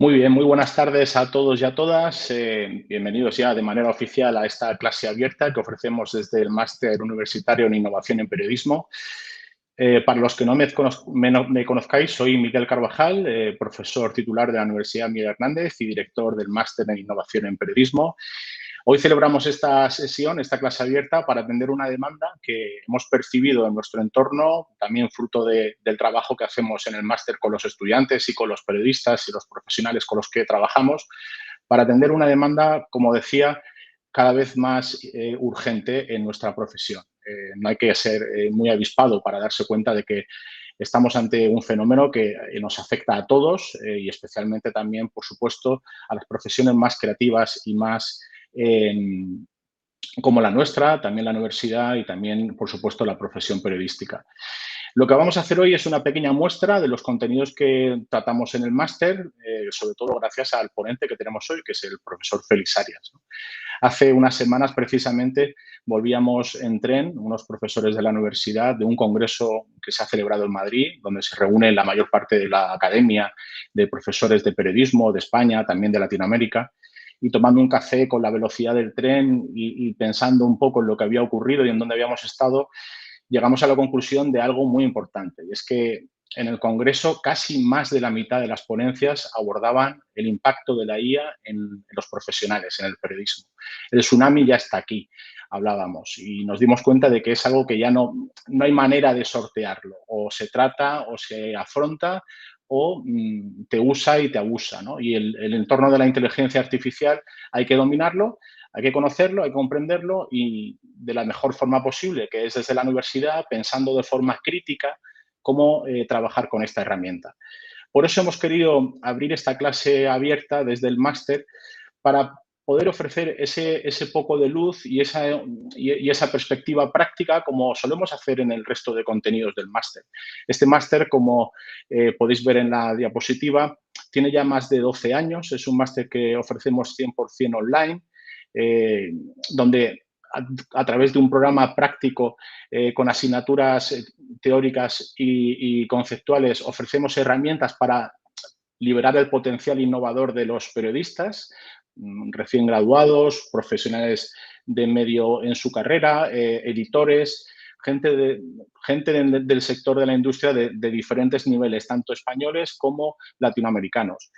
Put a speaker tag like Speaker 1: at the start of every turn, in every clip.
Speaker 1: Muy bien, muy buenas tardes a todos y a todas. Bienvenidos ya de manera oficial a esta clase abierta que ofrecemos desde el Máster Universitario en Innovación en Periodismo. Para los que no me conozcáis, soy Miguel Carvajal, profesor titular de la Universidad Miguel Hernández y director del Máster en Innovación en Periodismo. Hoy celebramos esta sesión, esta clase abierta, para atender una demanda que hemos percibido en nuestro entorno, también fruto del trabajo que hacemos en el máster con los estudiantes y con los periodistas y los profesionales con los que trabajamos, para atender una demanda, como decía, cada vez más urgente en nuestra profesión. No hay que ser muy avispado para darse cuenta de que estamos ante un fenómeno que nos afecta a todos y especialmente también, por supuesto, a las profesiones más creativas y más como la nuestra, también la universidad y también, por supuesto, la profesión periodística. Lo que vamos a hacer hoy es una pequeña muestra de los contenidos que tratamos en el máster, sobre todo gracias al ponente que tenemos hoy, que es el profesor Félix Arias, ¿no? Hace unas semanas, precisamente, volvíamos en tren, unos profesores de la universidad, de un congreso que se ha celebrado en Madrid, donde se reúne la mayor parte de la academia de profesores de periodismo de España, también de Latinoamérica, y tomando un café con la velocidad del tren y pensando un poco en lo que había ocurrido y en dónde habíamos estado, llegamos a la conclusión de algo muy importante, y es que en el Congreso casi más de la mitad de las ponencias abordaban el impacto de la IA en los profesionales, en el periodismo. El tsunami ya está aquí, hablábamos, y nos dimos cuenta de que es algo que ya no hay manera de sortearlo. O se trata o se afronta o te usa y te abusa, ¿no? Y el entorno de la inteligencia artificial hay que dominarlo, hay que conocerlo, hay que comprenderlo y de la mejor forma posible, que es desde la universidad, pensando de forma crítica cómo trabajar con esta herramienta. Por eso hemos querido abrir esta clase abierta desde el máster para poder ofrecer ese poco de luz y esa perspectiva práctica como solemos hacer en el resto de contenidos del máster. Este máster, como podéis ver en la diapositiva, tiene ya más de 12 años. Es un máster que ofrecemos 100% online, eh, donde a través de un programa práctico con asignaturas teóricas y conceptuales ofrecemos herramientas para liberar el potencial innovador de los periodistas recién graduados, profesionales de medio en su carrera, editores, gente del sector de la industria de diferentes niveles, tanto españoles como latinoamericanos.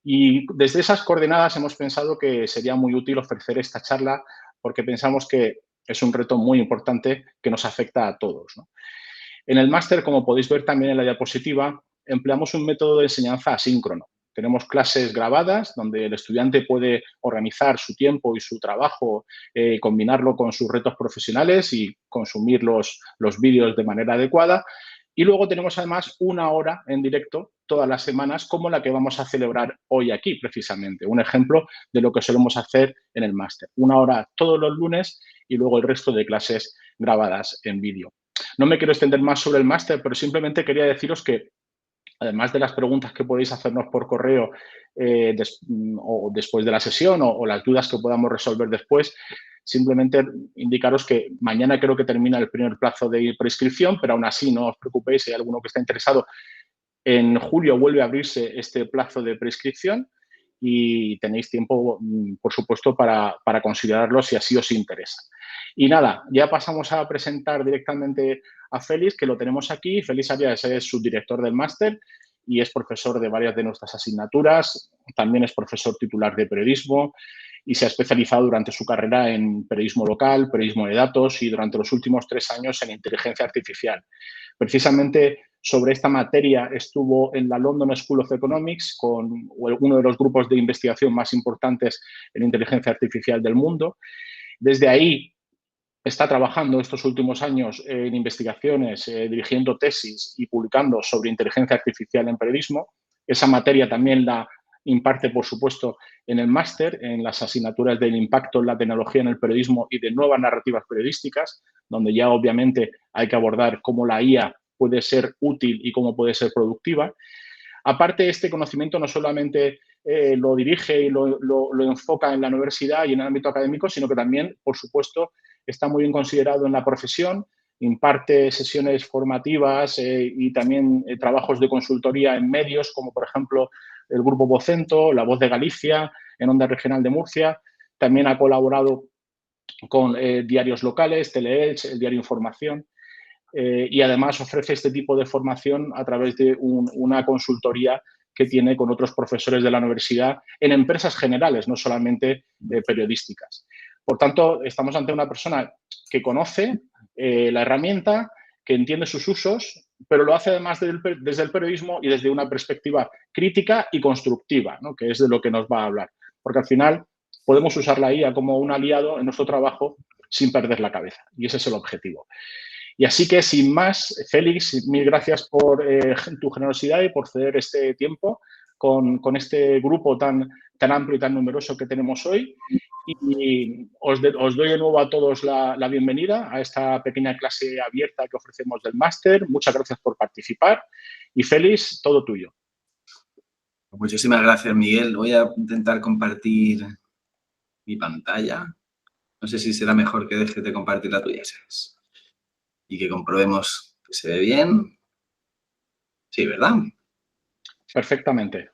Speaker 1: Y desde esas coordenadas hemos pensado que sería muy útil ofrecer esta charla porque pensamos que es un reto muy importante que nos afecta a todos, ¿no? En el máster, como podéis ver también en la diapositiva, empleamos un método de enseñanza asíncrono. Tenemos clases grabadas donde el estudiante puede organizar su tiempo y su trabajo, combinarlo con sus retos profesionales y consumir los vídeos de manera adecuada. Y luego tenemos además una hora en directo todas las semanas, como la que vamos a celebrar hoy aquí, precisamente. Un ejemplo de lo que solemos hacer en el máster. Una hora todos los lunes y luego el resto de clases grabadas en vídeo. No me quiero extender más sobre el máster, pero simplemente quería deciros que, además de las preguntas que podéis hacernos por correo o después de la sesión o las dudas que podamos resolver después, simplemente indicaros que mañana creo que termina el primer plazo de prescripción, pero aún así no os preocupéis si hay alguno que está interesado. En julio vuelve a abrirse este plazo de prescripción y tenéis tiempo, por supuesto, para considerarlo si así os interesa. Y nada, ya pasamos a presentar directamente a Félix, que lo tenemos aquí. Félix Arias es subdirector del máster y es profesor de varias de nuestras asignaturas. También es profesor titular de periodismo y se ha especializado durante su carrera en periodismo local, periodismo de datos y durante los últimos 3 años en inteligencia artificial. Precisamente sobre esta materia estuvo en la London School of Economics con uno de los grupos de investigación más importantes en inteligencia artificial del mundo. Desde ahí está trabajando estos últimos años en investigaciones, dirigiendo tesis y publicando sobre inteligencia artificial en periodismo. Esa materia también la imparte, por supuesto, en el máster, en las asignaturas del impacto en la tecnología en el periodismo y de nuevas narrativas periodísticas, donde ya obviamente hay que abordar cómo la IA puede ser útil y cómo puede ser productiva. Aparte, este conocimiento no solamente lo dirige y lo enfoca en la universidad y en el ámbito académico, sino que también, por supuesto, está muy bien considerado en la profesión, imparte sesiones formativas y también trabajos de consultoría en medios, como por ejemplo el Grupo Vocento, La Voz de Galicia, en Onda Regional de Murcia. También ha colaborado con diarios locales, Teleelch, el diario Información, y además ofrece este tipo de formación a través de una consultoría que tiene con otros profesores de la universidad en empresas generales, no solamente periodísticas. Por tanto, estamos ante una persona que conoce la herramienta, que entiende sus usos, pero lo hace además desde el periodismo y desde una perspectiva crítica y constructiva, ¿no? Que es de lo que nos va a hablar. Porque al final podemos usar la IA como un aliado en nuestro trabajo sin perder la cabeza. Y ese es el objetivo. Y así que, sin más, Félix, mil gracias por tu generosidad y por ceder este tiempo con este grupo tan amplio y tan numeroso que tenemos hoy. Y os doy de nuevo a todos la bienvenida a esta pequeña clase abierta que ofrecemos del máster. Muchas gracias por participar. Y Félix, todo tuyo.
Speaker 2: Muchísimas gracias, Miguel. Voy a intentar compartir mi pantalla. No sé si será mejor que dejes de compartir la tuya, ¿sabes? Y que comprobemos que se ve bien. Sí, ¿verdad?
Speaker 1: Perfectamente.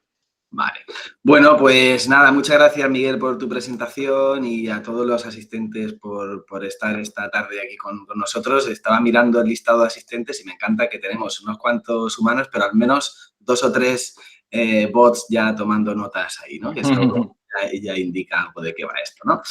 Speaker 2: Vale. Bueno, pues nada, muchas gracias, Miguel, por tu presentación y a todos los asistentes por estar esta tarde aquí con nosotros. Estaba mirando el listado de asistentes y me encanta que tenemos unos cuantos humanos, pero al menos 2 o 3 bots ya tomando notas ahí, ¿no? Que eso ya indica algo de qué va esto, ¿no?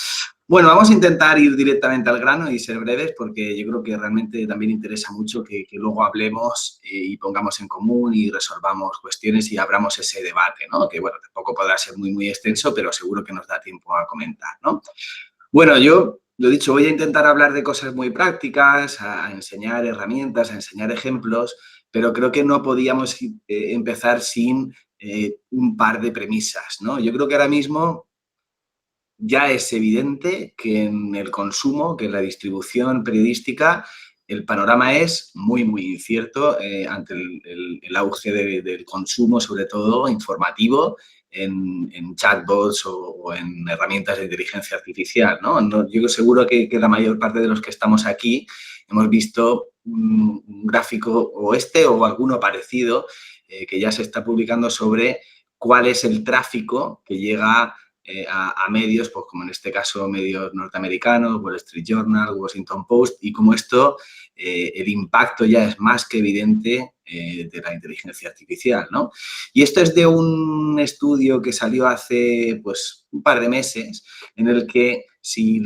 Speaker 2: Bueno, vamos a intentar ir directamente al grano y ser breves porque yo creo que realmente también interesa mucho que luego hablemos y pongamos en común y resolvamos cuestiones y abramos ese debate, ¿no? Que, bueno, tampoco podrá ser muy extenso, pero seguro que nos da tiempo a comentar, ¿no? Bueno, yo, lo he dicho, voy a intentar hablar de cosas muy prácticas, a enseñar herramientas, a enseñar ejemplos, pero creo que no podíamos empezar sin un par de premisas, ¿no? Yo creo que ahora mismo ya es evidente que en el consumo, que en la distribución periodística, el panorama es muy incierto ante el auge del consumo, sobre todo informativo, en chatbots o en herramientas de inteligencia artificial, ¿no? Yo seguro que la mayor parte de los que estamos aquí hemos visto un gráfico o o alguno parecido que ya se está publicando sobre cuál es el tráfico que llega a medios, pues como en este caso medios norteamericanos, Wall Street Journal, Washington Post, y como esto, el impacto ya es más que evidente de la inteligencia artificial, ¿no? Y esto es de un estudio que salió hace, pues, un par de meses, en el que si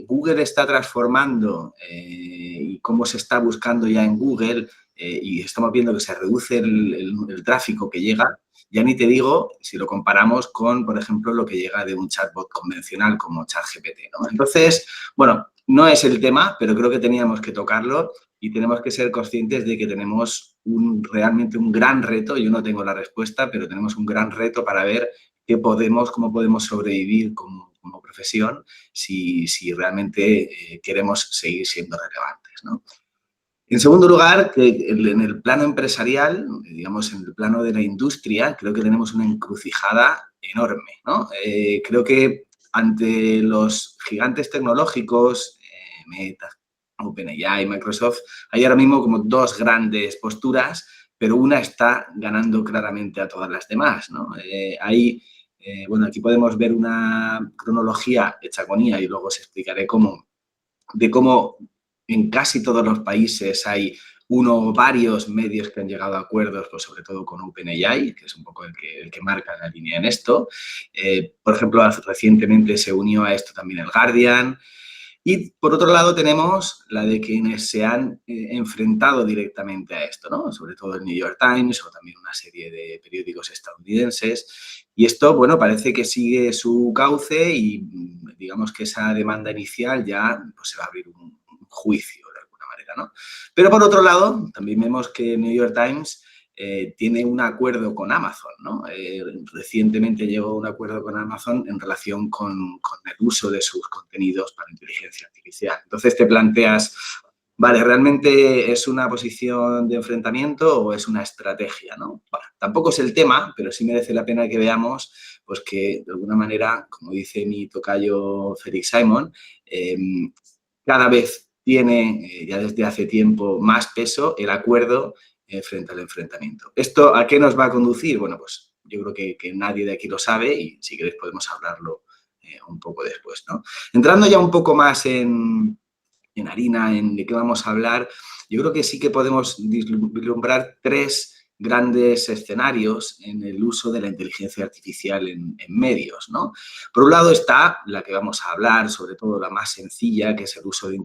Speaker 2: Google está transformando y cómo se está buscando ya en Google y estamos viendo que se reduce el tráfico que llega, ya ni te digo si lo comparamos con, por ejemplo, lo que llega de un chatbot convencional como ChatGPT, ¿no? Entonces, bueno, no es el tema, pero creo que teníamos que tocarlo y tenemos que ser conscientes de que tenemos realmente un gran reto. Yo no tengo la respuesta, pero tenemos un gran reto para ver cómo podemos sobrevivir como profesión si realmente queremos seguir siendo relevantes, ¿no? En segundo lugar, que en el plano empresarial, digamos, en el plano de la industria, creo que tenemos una encrucijada enorme, ¿no? Creo que ante los gigantes tecnológicos, Meta, OpenAI, Microsoft, hay ahora mismo como dos grandes posturas, pero una está ganando claramente a todas las demás, ¿no? Bueno, aquí podemos ver una cronología hecha con IA y luego os explicaré cómo en casi todos los países hay uno o varios medios que han llegado a acuerdos, pues sobre todo con OpenAI, que es un poco el que marca la línea en esto. Por ejemplo, recientemente se unió a esto también el Guardian. Y, por otro lado, tenemos la de quienes se han enfrentado directamente a esto, ¿no? Sobre todo el New York Times o también una serie de periódicos estadounidenses. Y esto, bueno, parece que sigue su cauce y digamos que esa demanda inicial ya pues, se va a abrir un juicio de alguna manera, ¿no? Pero, por otro lado, también vemos que el New York Times tiene un acuerdo con Amazon, ¿no? Recientemente llegó a un acuerdo con Amazon en relación con el uso de sus contenidos para inteligencia artificial. Entonces te planteas, vale, ¿realmente es una posición de enfrentamiento o es una estrategia, ¿no? Bueno, tampoco es el tema, pero sí merece la pena que veamos pues que, de alguna manera, como dice mi tocayo Felix Simon, cada vez tiene ya desde hace tiempo más peso el acuerdo frente al enfrentamiento. ¿Esto a qué nos va a conducir? Bueno, pues yo creo que nadie de aquí lo sabe y si queréis podemos hablarlo un poco después, ¿no? Entrando ya un poco más en harina, en de qué vamos a hablar, yo creo que sí que podemos vislumbrar tres grandes escenarios en el uso de la inteligencia artificial en medios, ¿no? Por un lado está la que vamos a hablar, sobre todo la más sencilla, que es el uso de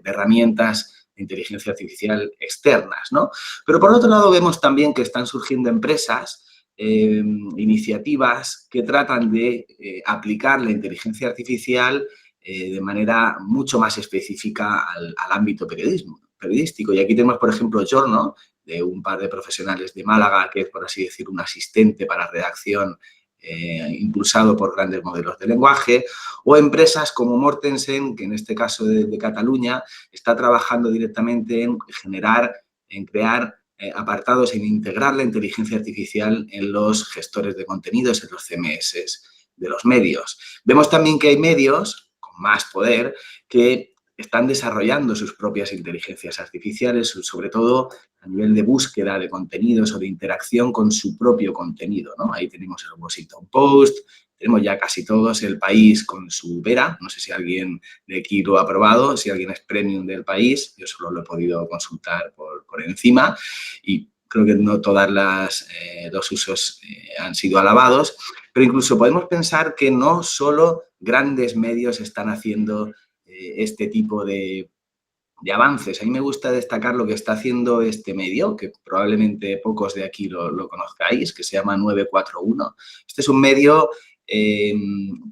Speaker 2: herramientas de inteligencia artificial externas, ¿no? Pero por otro lado vemos también que están surgiendo empresas, iniciativas que tratan de aplicar la inteligencia artificial de manera mucho más específica al ámbito periodístico. Y aquí tenemos, por ejemplo, Giorno, de un par de profesionales de Málaga, que es, por así decir, un asistente para redacción impulsado por grandes modelos de lenguaje, o empresas como Mortensen, que en este caso de Cataluña, está trabajando directamente en crear apartados, en integrar la inteligencia artificial en los gestores de contenidos, en los CMS de los medios. Vemos también que hay medios con más poder que están desarrollando sus propias inteligencias artificiales, sobre todo a nivel de búsqueda de contenidos o de interacción con su propio contenido, ¿no? Ahí tenemos el Washington Post, tenemos ya casi todos, El País con su Vera, no sé si alguien de aquí lo ha probado, si alguien es premium del País, yo solo lo he podido consultar por encima y creo que no todas los usos han sido alabados, pero incluso podemos pensar que no solo grandes medios están haciendo este tipo de avances. A mí me gusta destacar lo que está haciendo este medio, que probablemente pocos de aquí lo conozcáis, que se llama 941. Este es un medio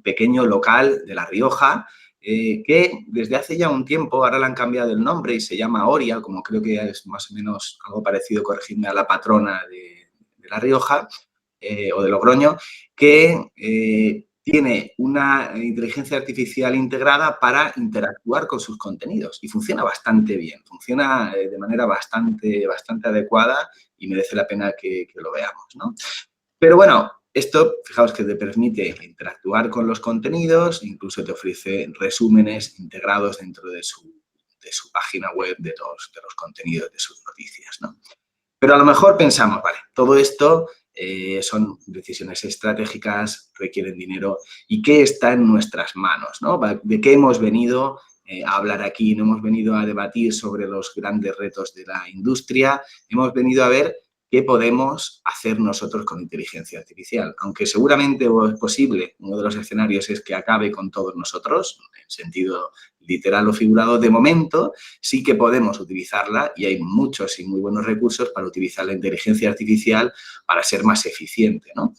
Speaker 2: pequeño, local, de La Rioja, que desde hace ya un tiempo, ahora le han cambiado el nombre y se llama Oria, como creo que es más o menos algo parecido, corregidme, a la patrona de La Rioja o de Logroño, que tiene una inteligencia artificial integrada para interactuar con sus contenidos y funciona bastante bien, funciona de manera bastante adecuada y merece la pena que lo veamos, ¿no? Pero bueno, esto, fijaos que te permite interactuar con los contenidos, incluso te ofrece resúmenes integrados dentro de su página web de los contenidos de sus noticias, ¿no? Pero a lo mejor pensamos, vale, todo esto son decisiones estratégicas, requieren dinero y qué está en nuestras manos, ¿no? ¿De qué hemos venido a hablar aquí? No hemos venido a debatir sobre los grandes retos de la industria, hemos venido a ver qué podemos hacer nosotros con inteligencia artificial. Aunque seguramente es posible, uno de los escenarios es que acabe con todos nosotros, en sentido literal o figurado, de momento sí que podemos utilizarla y hay muchos y muy buenos recursos para utilizar la inteligencia artificial para ser más eficiente, ¿no?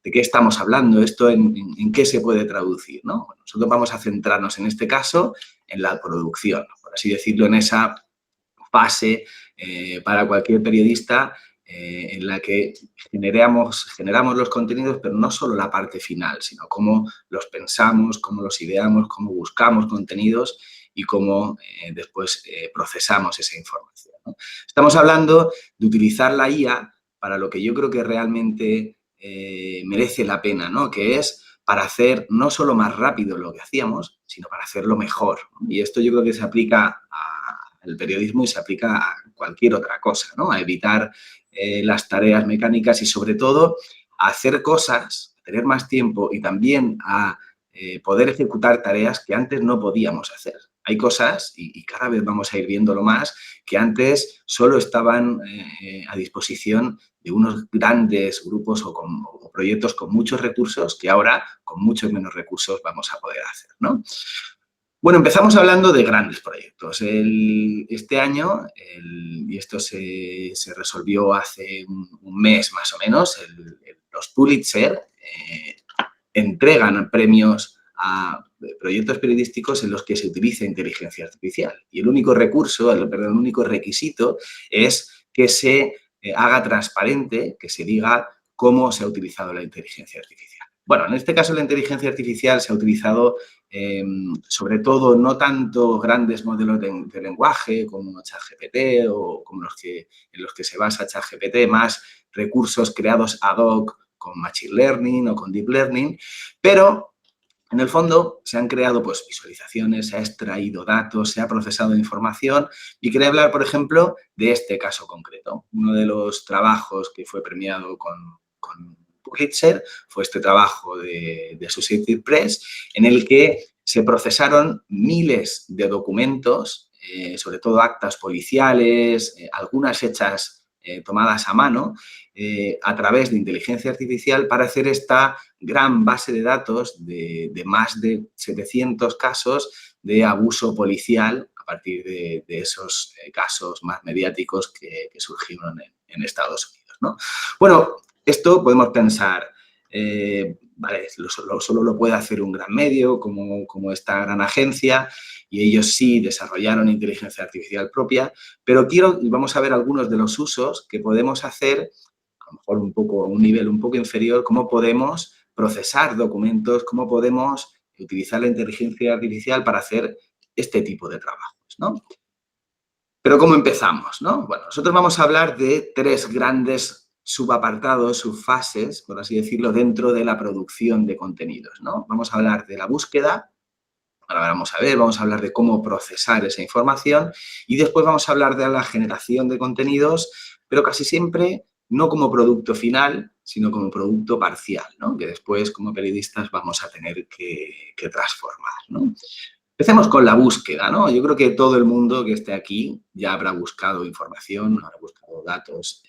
Speaker 2: ¿De qué estamos hablando? ¿Esto en qué se puede traducir, ¿no? Bueno, nosotros vamos a centrarnos en este caso en la producción, por así decirlo, en esa fase para cualquier periodista en la que generamos los contenidos, pero no solo la parte final, sino cómo los pensamos, cómo los ideamos, cómo buscamos contenidos y cómo después procesamos esa información, ¿no? Estamos hablando de utilizar la IA para lo que yo creo que realmente merece la pena, ¿no? Que es para hacer no solo más rápido lo que hacíamos, sino para hacerlo mejor. Y esto yo creo que se aplica al periodismo y se aplica a cualquier otra cosa, ¿no? A evitar las tareas mecánicas y, sobre todo, a hacer cosas, a tener más tiempo y también a poder ejecutar tareas que antes no podíamos hacer. Hay cosas, y cada vez vamos a ir viéndolo más, que antes solo estaban a disposición de unos grandes grupos o proyectos con muchos recursos que ahora, con muchos menos recursos, vamos a poder hacer, ¿no? Bueno, empezamos hablando de grandes proyectos. Este año, y esto se resolvió hace un mes más o menos, los Pulitzer entregan premios a proyectos periodísticos en los que se utiliza inteligencia artificial. Y el único el único requisito es que se haga transparente, que se diga cómo se ha utilizado la inteligencia artificial. Bueno, en este caso la inteligencia artificial se ha utilizado sobre todo no tanto grandes modelos de lenguaje como ChatGPT o como en los que se basa ChatGPT, más recursos creados ad hoc con Machine Learning o con Deep Learning, pero En el fondo se han creado pues, visualizaciones, se ha extraído datos, se ha procesado información y quería hablar, por ejemplo, de este caso concreto. Uno de los trabajos que fue premiado con Pulitzer fue este trabajo de Associated Press en el que se procesaron miles de documentos, sobre todo actas policiales, algunas hechas tomadas a mano, a través de inteligencia artificial para hacer esta gran base de datos de más de 700 casos de abuso policial a partir de esos casos más mediáticos que surgieron en Estados Unidos, ¿no? Bueno, esto podemos pensar, vale, solo lo puede hacer un gran medio como esta gran agencia y ellos sí desarrollaron inteligencia artificial propia, pero vamos a ver algunos de los usos que podemos hacer, a lo mejor a un nivel un poco inferior, cómo podemos procesar documentos, cómo podemos utilizar la inteligencia artificial para hacer este tipo de trabajos, ¿no? Pero ¿cómo empezamos, no? Bueno, nosotros vamos a hablar de 3 grandes subapartados, subfases, por así decirlo, dentro de la producción de contenidos, ¿no? Vamos a hablar de la búsqueda, ahora vamos a hablar de cómo procesar esa información y después vamos a hablar de la generación de contenidos, pero casi siempre no como producto final, sino como producto parcial, ¿no? Que después, como periodistas, vamos a tener que transformar, ¿no? Empecemos con la búsqueda, ¿no? Yo creo que todo el mundo que esté aquí ya habrá buscado información, habrá buscado datos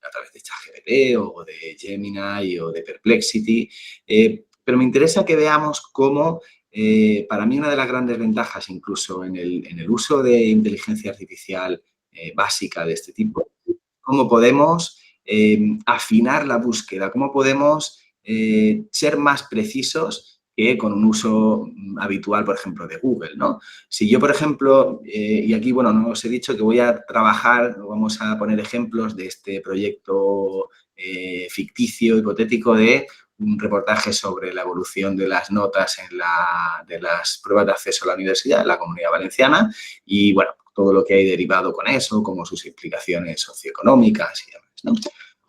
Speaker 2: a través de ChatGPT o de Gemini o de Perplexity, pero me interesa que veamos cómo, para mí una de las grandes ventajas incluso en el uso de inteligencia artificial básica de este tipo, cómo podemos afinar la búsqueda, cómo podemos ser más precisos que con un uso habitual, por ejemplo, de Google, ¿no? Si yo, por ejemplo, y aquí, bueno, no os he dicho que voy a trabajar, vamos a poner ejemplos de este proyecto ficticio, hipotético, de un reportaje sobre la evolución de las notas de las pruebas de acceso a la universidad en la Comunidad Valenciana y, bueno, todo lo que hay derivado con eso, como sus implicaciones socioeconómicas y demás, ¿no?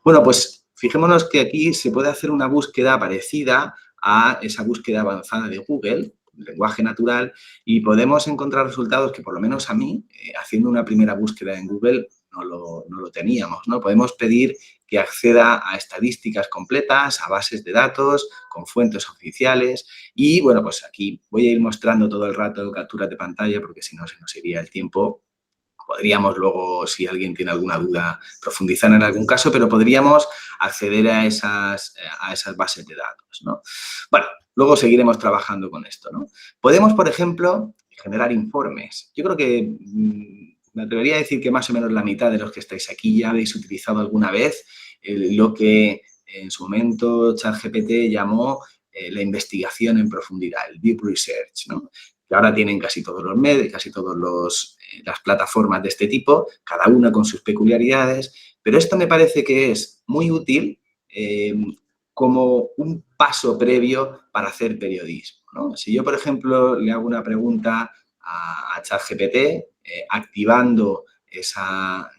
Speaker 2: Bueno, pues fijémonos que aquí se puede hacer una búsqueda parecida a esa búsqueda avanzada de Google, lenguaje natural, y podemos encontrar resultados que por lo menos a mí, haciendo una primera búsqueda en Google, no lo teníamos, ¿no? Podemos pedir que acceda a estadísticas completas, a bases de datos, con fuentes oficiales y, bueno, pues aquí voy a ir mostrando todo el rato capturas de pantalla porque si no se nos iría el tiempo. Podríamos luego, si alguien tiene alguna duda, profundizar en algún caso, pero podríamos acceder a esas bases de datos, ¿no? Bueno, luego seguiremos trabajando con esto, ¿no? Podemos, por ejemplo, generar informes. Yo creo que me atrevería a decir que más o menos la mitad de los que estáis aquí ya habéis utilizado alguna vez lo que en su momento ChatGPT llamó la investigación en profundidad, el deep research, ¿no? Que ahora tienen casi todos los medios, casi todas las plataformas de este tipo, cada una con sus peculiaridades, pero esto me parece que es muy útil como un paso previo para hacer periodismo, ¿no? Si yo, por ejemplo, le hago una pregunta a ChatGPT, activando esa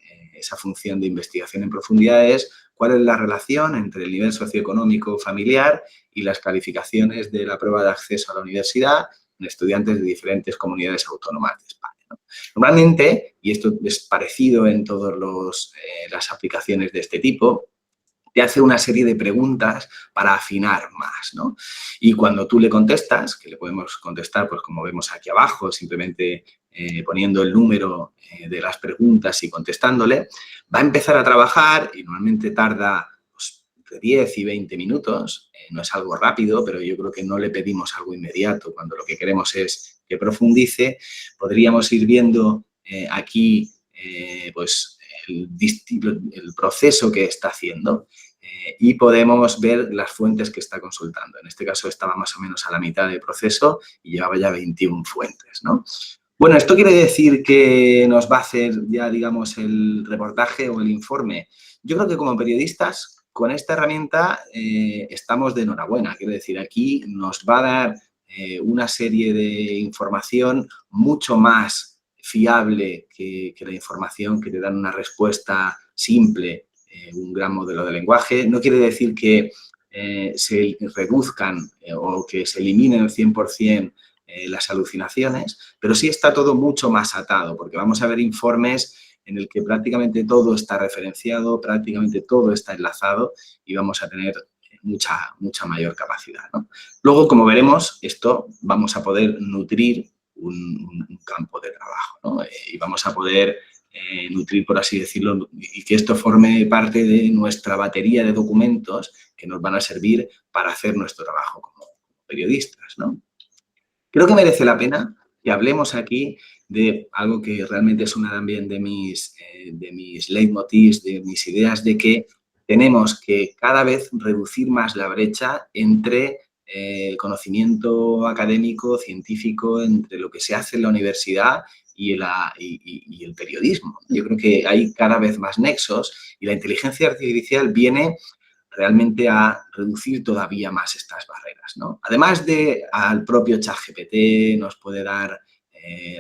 Speaker 2: función de investigación en profundidades, ¿cuál es la relación entre el nivel socioeconómico familiar y las calificaciones de la prueba de acceso a la universidad en estudiantes de diferentes comunidades autónomas de España, ¿no? Normalmente, y esto es parecido en todas las aplicaciones de este tipo, te hace una serie de preguntas para afinar más, ¿no? Y cuando tú le contestas, que le podemos contestar, pues como vemos aquí abajo, simplemente poniendo el número de las preguntas y contestándole, va a empezar a trabajar y normalmente tarda pues, entre 10 y 20 minutos. No es algo rápido, pero yo creo que no le pedimos algo inmediato. Cuando lo que queremos es que profundice, podríamos ir viendo aquí pues el proceso que está haciendo y podemos ver las fuentes que está consultando. En este caso estaba más o menos a la mitad del proceso y llevaba ya 21 fuentes, ¿no? Bueno, ¿esto quiere decir que nos va a hacer ya, digamos, el reportaje o el informe? Yo creo que como periodistas, con esta herramienta estamos de enhorabuena. Quiero decir, aquí nos va a dar una serie de información mucho más fiable que la información que te dan una respuesta simple, un gran modelo de lenguaje. No quiere decir que se reduzcan o que se eliminen el 100% las alucinaciones, pero sí está todo mucho más atado, porque vamos a ver informes en el que prácticamente todo está referenciado, prácticamente todo está enlazado y vamos a tener mucha mayor capacidad, ¿no? Luego, como veremos, esto vamos a poder nutrir un campo de trabajo, ¿no? Y vamos a poder nutrir, por así decirlo, y que esto forme parte de nuestra batería de documentos que nos van a servir para hacer nuestro trabajo como periodistas, ¿no? Creo que merece la pena que hablemos aquí de algo que realmente es una también de mis leitmotivs, de mis ideas, de que tenemos que cada vez reducir más la brecha entre el conocimiento académico, científico, entre lo que se hace en la universidad y el periodismo. Yo creo que hay cada vez más nexos y la inteligencia artificial viene realmente a reducir todavía más estas barreras, ¿no? Además de al propio ChatGPT nos puede dar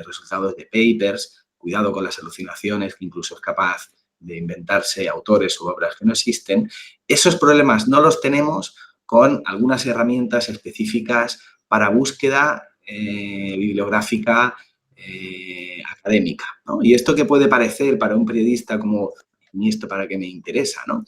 Speaker 2: resultados de papers, cuidado con las alucinaciones, que incluso es capaz de inventarse autores o obras que no existen. Esos problemas no los tenemos con algunas herramientas específicas para búsqueda bibliográfica académica, ¿no? Y esto que puede parecer para un periodista como, ¿y esto para qué me interesa, no?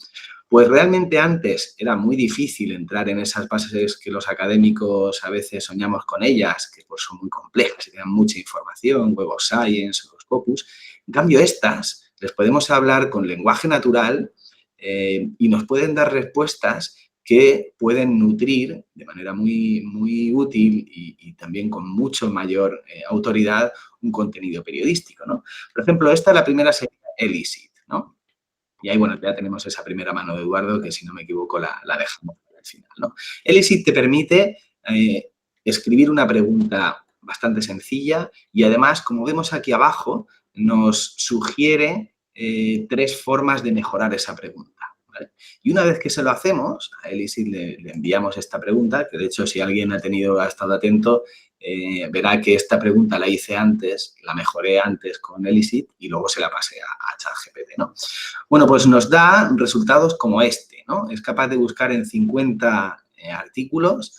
Speaker 2: Pues realmente antes era muy difícil entrar en esas bases que los académicos a veces soñamos con ellas, que pues son muy complejas y tienen mucha información, Web of Science, o Scopus. En cambio, estas les podemos hablar con lenguaje natural y nos pueden dar respuestas que pueden nutrir de manera muy útil y también con mucho mayor autoridad un contenido periodístico, ¿no? Por ejemplo, esta, la primera sería Elicit, ¿no? Y ahí, bueno, ya tenemos esa primera mano de Eduardo, que si no me equivoco la dejamos al final, ¿no? Elicit te permite escribir una pregunta bastante sencilla y además, como vemos aquí abajo, nos sugiere 3 formas de mejorar esa pregunta, ¿vale? Y una vez que se lo hacemos, a Elicit le enviamos esta pregunta, que de hecho si alguien ha estado atento, verá que esta pregunta la hice antes, la mejoré antes con Elicit y luego se la pasé a ChatGPT, ¿no? Bueno, pues nos da resultados como este, ¿no? Es capaz de buscar en 50 artículos,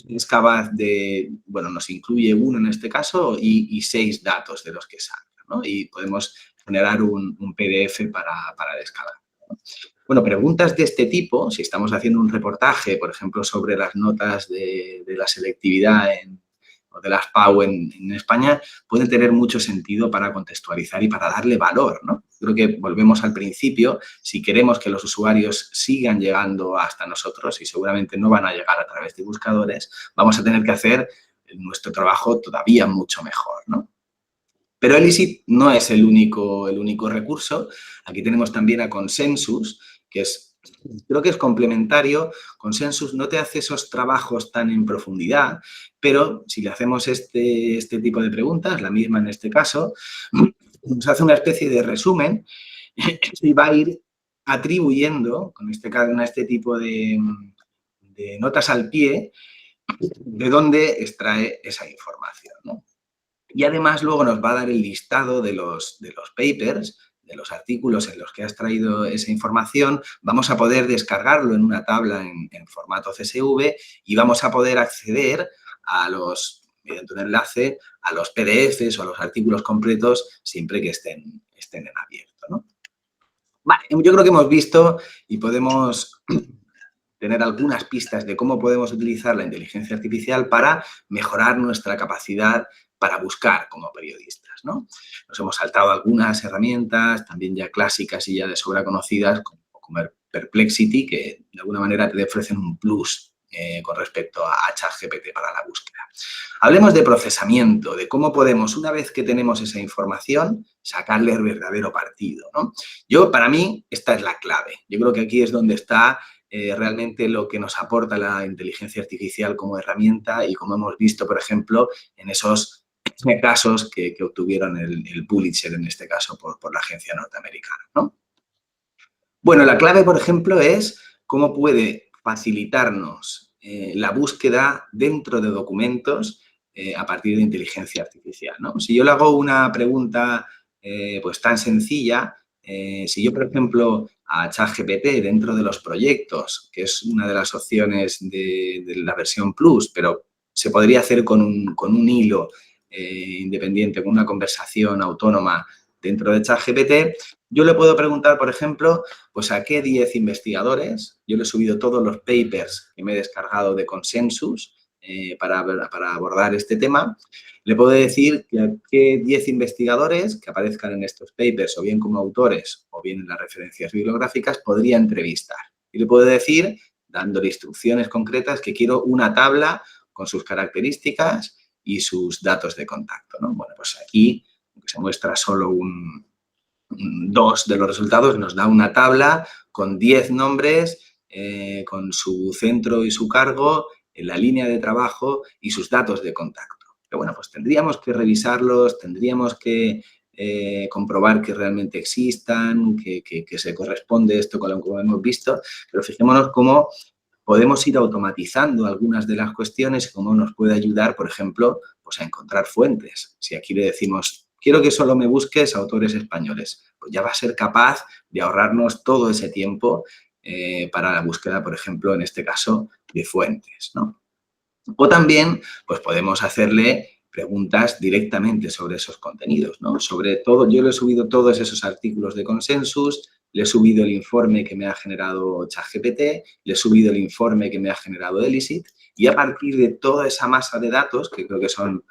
Speaker 2: es capaz de, bueno, nos incluye uno en este caso y 6 datos de los que salgan, ¿no? Y podemos generar un PDF para descargar, ¿no? Bueno, preguntas de este tipo, si estamos haciendo un reportaje, por ejemplo, sobre las notas de la selectividad o de las PAU en España, pueden tener mucho sentido para contextualizar y para darle valor, ¿no? Creo que volvemos al principio, si queremos que los usuarios sigan llegando hasta nosotros, y seguramente no van a llegar a través de buscadores, vamos a tener que hacer nuestro trabajo todavía mucho mejor, ¿no? Pero Elicit no es el único recurso. Aquí tenemos también a Consensus, que creo que es complementario. Consensus no te hace esos trabajos tan en profundidad, pero si le hacemos este tipo de preguntas, la misma en este caso, nos hace una especie de resumen y va a ir atribuyendo, con este tipo de notas al pie, de dónde extrae esa información, ¿no? Y además luego nos va a dar el listado de los papers, de los artículos en los que has traído esa información. Vamos a poder descargarlo en una tabla en formato CSV y vamos a poder acceder mediante un enlace, a los PDFs o a los artículos completos siempre que estén en abierto, ¿no? Vale, yo creo que hemos visto y podemos tener algunas pistas de cómo podemos utilizar la inteligencia artificial para mejorar nuestra capacidad para buscar como periodistas, ¿no? Nos hemos saltado algunas herramientas, también ya clásicas y ya de sobra conocidas, como Perplexity, que de alguna manera te ofrecen un plus con respecto a ChatGPT para la búsqueda. Hablemos de procesamiento, de cómo podemos, una vez que tenemos esa información, sacarle el verdadero partido, ¿no? Para mí, esta es la clave. Yo creo que aquí es donde está realmente lo que nos aporta la inteligencia artificial como herramienta y como hemos visto, por ejemplo, en esos casos que obtuvieron el Pulitzer, en este caso, por la agencia norteamericana, ¿no? Bueno, la clave, por ejemplo, es cómo puede facilitarnos la búsqueda dentro de documentos a partir de inteligencia artificial, ¿no? Si yo le hago una pregunta pues tan sencilla, si yo, por ejemplo, a ChatGPT dentro de los proyectos, que es una de las opciones de la versión Plus, pero se podría hacer con un hilo independiente, con una conversación autónoma dentro de ChatGPT, yo le puedo preguntar, por ejemplo, pues a qué 10 investigadores, yo le he subido todos los papers que me he descargado de Consensus para abordar este tema, le puedo decir que a qué 10 investigadores que aparezcan en estos papers, o bien como autores, o bien en las referencias bibliográficas, podría entrevistar. Y le puedo decir, dándole instrucciones concretas, que quiero una tabla con sus características y sus datos de contacto, ¿no? Bueno, pues aquí, aunque se muestra solo dos de los resultados, nos da una tabla con 10 nombres, con su centro y su cargo, en la línea de trabajo y sus datos de contacto. Pero bueno, pues tendríamos que revisarlos, tendríamos que comprobar que realmente existan, que se corresponde esto con lo que hemos visto, pero fijémonos cómo podemos ir automatizando algunas de las cuestiones y cómo nos puede ayudar, por ejemplo, pues a encontrar fuentes. Si aquí le decimos, quiero que solo me busques autores españoles, pues ya va a ser capaz de ahorrarnos todo ese tiempo para la búsqueda, por ejemplo, en este caso, de fuentes, ¿no? O también, pues podemos hacerle preguntas directamente sobre esos contenidos, ¿no? Sobre todo, yo le he subido todos esos artículos de Consensus, le he subido el informe que me ha generado ChatGPT, le he subido el informe que me ha generado Elicit, y a partir de toda esa masa de datos, que creo que son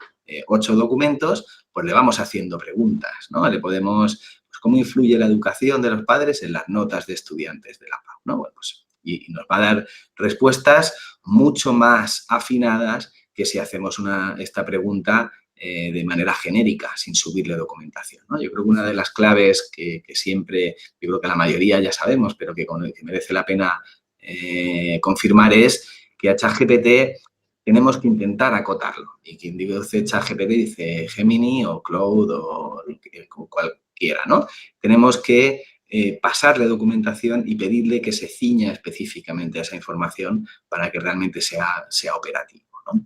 Speaker 2: 8 documentos, pues le vamos haciendo preguntas, ¿no? Le podemos, pues, ¿cómo influye la educación de los padres en las notas de estudiantes de la PAU, ¿no? Bueno, pues, y nos va a dar respuestas mucho más afinadas que si hacemos esta pregunta de manera genérica, sin subirle documentación, ¿no? Yo creo que una de las claves que siempre, yo creo que la mayoría ya sabemos, pero que merece la pena confirmar es que a ChatGPT tenemos que intentar acotarlo. Y quien dice ChatGPT dice Gemini o Cloud o cualquiera, ¿no? Tenemos que pasarle documentación y pedirle que se ciña específicamente a esa información para que realmente sea operativo, ¿no?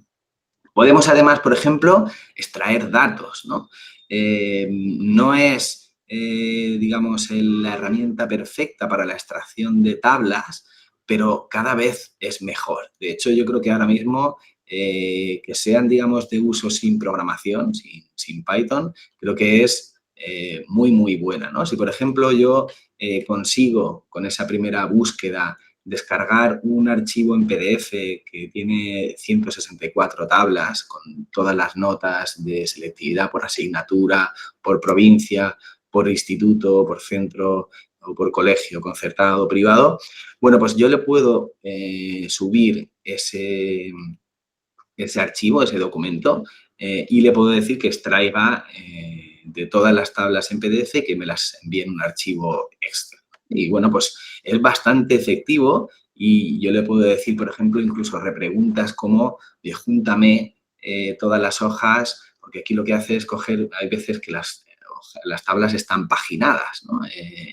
Speaker 2: Podemos, además, por ejemplo, extraer datos, ¿no? No es, digamos, la herramienta perfecta para la extracción de tablas, pero cada vez es mejor. De hecho, yo creo que ahora mismo, que sean, digamos, de uso sin programación, sin Python, creo que es muy, muy buena, ¿no? Si, por ejemplo, yo consigo, con esa primera búsqueda, descargar un archivo en PDF que tiene 164 tablas con todas las notas de selectividad por asignatura, por provincia, por instituto, por centro o por colegio concertado o privado. Bueno, pues yo le puedo subir ese archivo, ese documento, y le puedo decir que extraiga de todas las tablas en PDF y que me las envíe en un archivo extra. Y bueno, pues es bastante efectivo y yo le puedo decir, por ejemplo, incluso repreguntas como de júntame todas las hojas, porque aquí lo que hace es coger, hay veces que las tablas están paginadas, ¿no?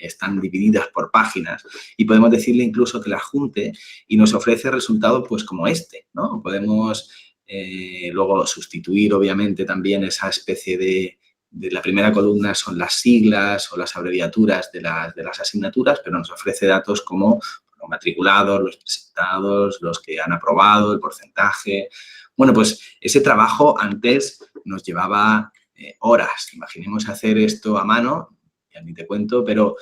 Speaker 2: Están divididas por páginas y podemos decirle incluso que las junte y nos ofrece resultados pues como este, ¿no? Podemos luego sustituir obviamente también esa especie de la primera columna son las siglas o las abreviaturas de las asignaturas, pero nos ofrece datos como los matriculados, los presentados, los que han aprobado, el porcentaje. Bueno, pues ese trabajo antes nos llevaba horas. Imaginemos hacer esto a mano, ya ni te cuento, pero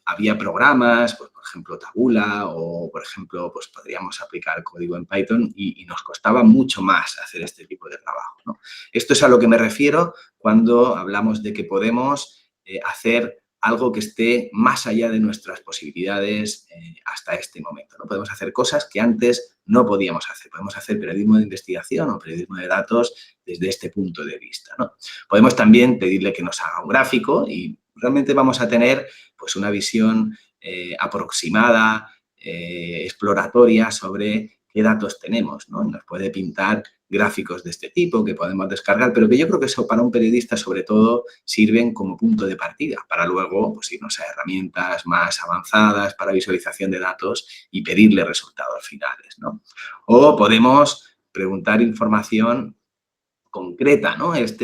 Speaker 2: había programas, pues, por ejemplo, Tabula o, por ejemplo, pues podríamos aplicar código en Python y nos costaba mucho más hacer este tipo de trabajo, ¿no? Esto es a lo que me refiero cuando hablamos de que podemos hacer algo que esté más allá de nuestras posibilidades hasta este momento, ¿no? Podemos hacer cosas que antes no podíamos hacer. Podemos hacer periodismo de investigación o periodismo de datos desde este punto de vista, ¿no? Podemos también pedirle que nos haga un gráfico y realmente vamos a tener pues una visión aproximada, exploratoria sobre qué datos tenemos, ¿no? Nos puede pintar gráficos de este tipo que podemos descargar, pero que yo creo que eso para un periodista sobre todo sirven como punto de partida para luego pues, irnos a herramientas más avanzadas para visualización de datos y pedirle resultados finales, ¿no? O podemos preguntar información concreta, ¿no? El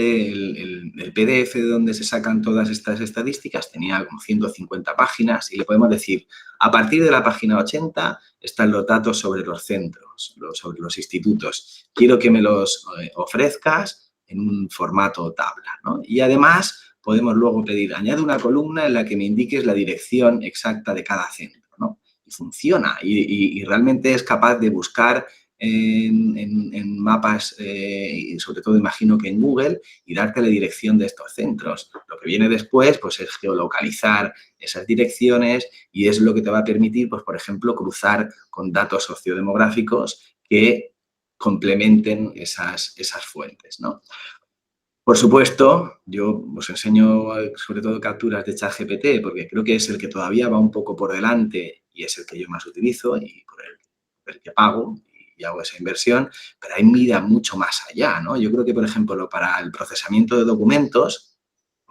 Speaker 2: PDF de donde se sacan todas estas estadísticas tenía como 150 páginas y le podemos decir, a partir de la página 80 están los datos sobre los centros, sobre los institutos. Quiero que me los ofrezcas en un formato tabla, ¿no? Y además podemos luego pedir, añade una columna en la que me indiques la dirección exacta de cada centro, ¿no? Y funciona y realmente es capaz de buscar en mapas, y sobre todo imagino que en Google, y darte la dirección de estos centros. Lo que viene después, pues, es geolocalizar esas direcciones y es lo que te va a permitir, pues, por ejemplo, cruzar con datos sociodemográficos que complementen esas fuentes, ¿no? Por supuesto, yo os enseño sobre todo capturas de ChatGPT porque creo que es el que todavía va un poco por delante y es el que yo más utilizo y por el que pago y hago esa inversión, pero hay mira mucho más allá, ¿no? Yo creo que, por ejemplo, para el procesamiento de documentos,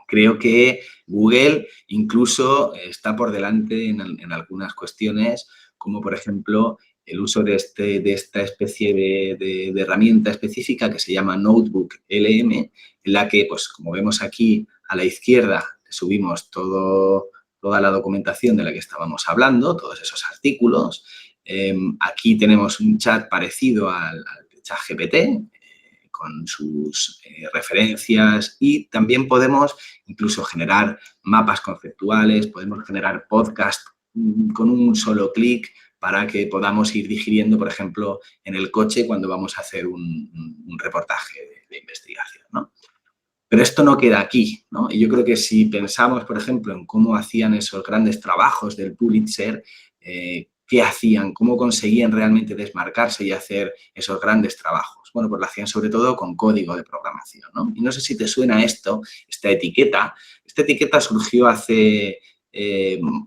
Speaker 2: creo que Google incluso está por delante en algunas cuestiones, como por ejemplo el uso de esta especie de herramienta específica que se llama Notebook LM, en la que, pues como vemos aquí a la izquierda, subimos toda la documentación de la que estábamos hablando, todos esos artículos. Aquí tenemos un chat parecido al ChatGPT, con sus referencias y también podemos incluso generar mapas conceptuales, podemos generar podcast con un solo clic para que podamos ir digiriendo, por ejemplo, en el coche cuando vamos a hacer un reportaje de investigación, ¿no? Pero esto no queda aquí, ¿no? Y yo creo que si pensamos, por ejemplo, en cómo hacían esos grandes trabajos del Pulitzer, qué hacían, cómo conseguían realmente desmarcarse y hacer esos grandes trabajos. Bueno, pues lo hacían sobre todo con código de programación, ¿no? Y no sé si te suena esto, esta etiqueta. Esta etiqueta surgió hace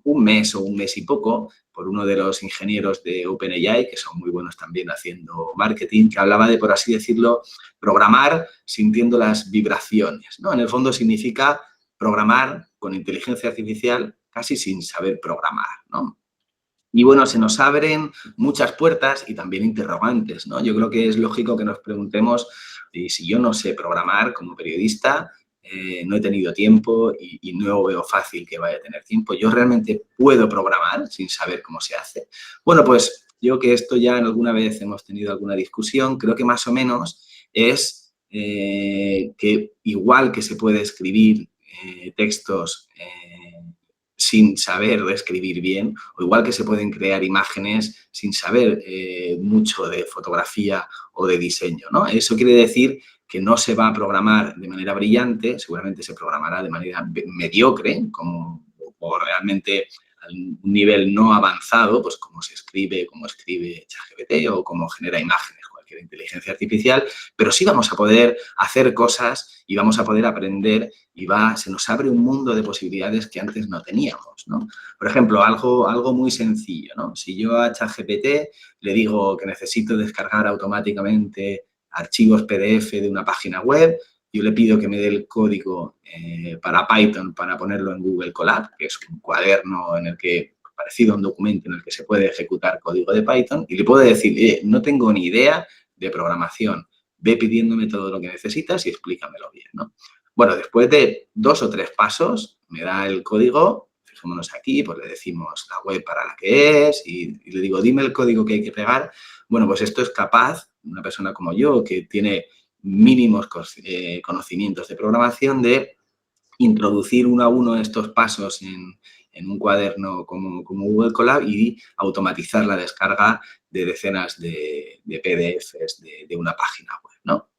Speaker 2: un mes o un mes y poco por uno de los ingenieros de OpenAI, que son muy buenos también haciendo marketing, que hablaba de, por así decirlo, programar sintiendo las vibraciones, ¿no? En el fondo significa programar con inteligencia artificial casi sin saber programar, ¿no? Y bueno, se nos abren muchas puertas y también interrogantes, ¿no? Yo creo que es lógico que nos preguntemos, si yo no sé programar como periodista, no he tenido tiempo y no veo fácil que vaya a tener tiempo. ¿Yo realmente puedo programar sin saber cómo se hace? Bueno, pues yo que esto ya alguna vez hemos tenido alguna discusión, creo que más o menos es que igual que se puede escribir textos sin saber escribir bien, o igual que se pueden crear imágenes sin saber mucho de fotografía o de diseño, ¿no? Eso quiere decir que no se va a programar de manera brillante, seguramente se programará de manera mediocre, o realmente a un nivel no avanzado, pues como escribe ChatGPT o como genera imágenes cualquier inteligencia artificial, pero sí vamos a poder hacer cosas y vamos a poder aprender y se nos abre un mundo de posibilidades que antes no teníamos, ¿no? Por ejemplo, algo muy sencillo, ¿no? Si yo a ChatGPT le digo que necesito descargar automáticamente archivos PDF de una página web, yo le pido que me dé el código para Python para ponerlo en Google Colab, que es un cuaderno parecido a un documento en el que se puede ejecutar código de Python, y le puedo decir, no tengo ni idea de programación, ve pidiéndome todo lo que necesitas y explícamelo bien, ¿no? Bueno, después de 2 o 3 pasos, me da el código, fijémonos aquí, pues le decimos la web para la que es y le digo, dime el código que hay que pegar. Bueno, pues esto es capaz, una persona como yo, que tiene mínimos conocimientos de programación, de introducir uno a uno estos pasos en un cuaderno como Google Colab y automatizar la descarga de decenas de PDFs de una página web, ¿no?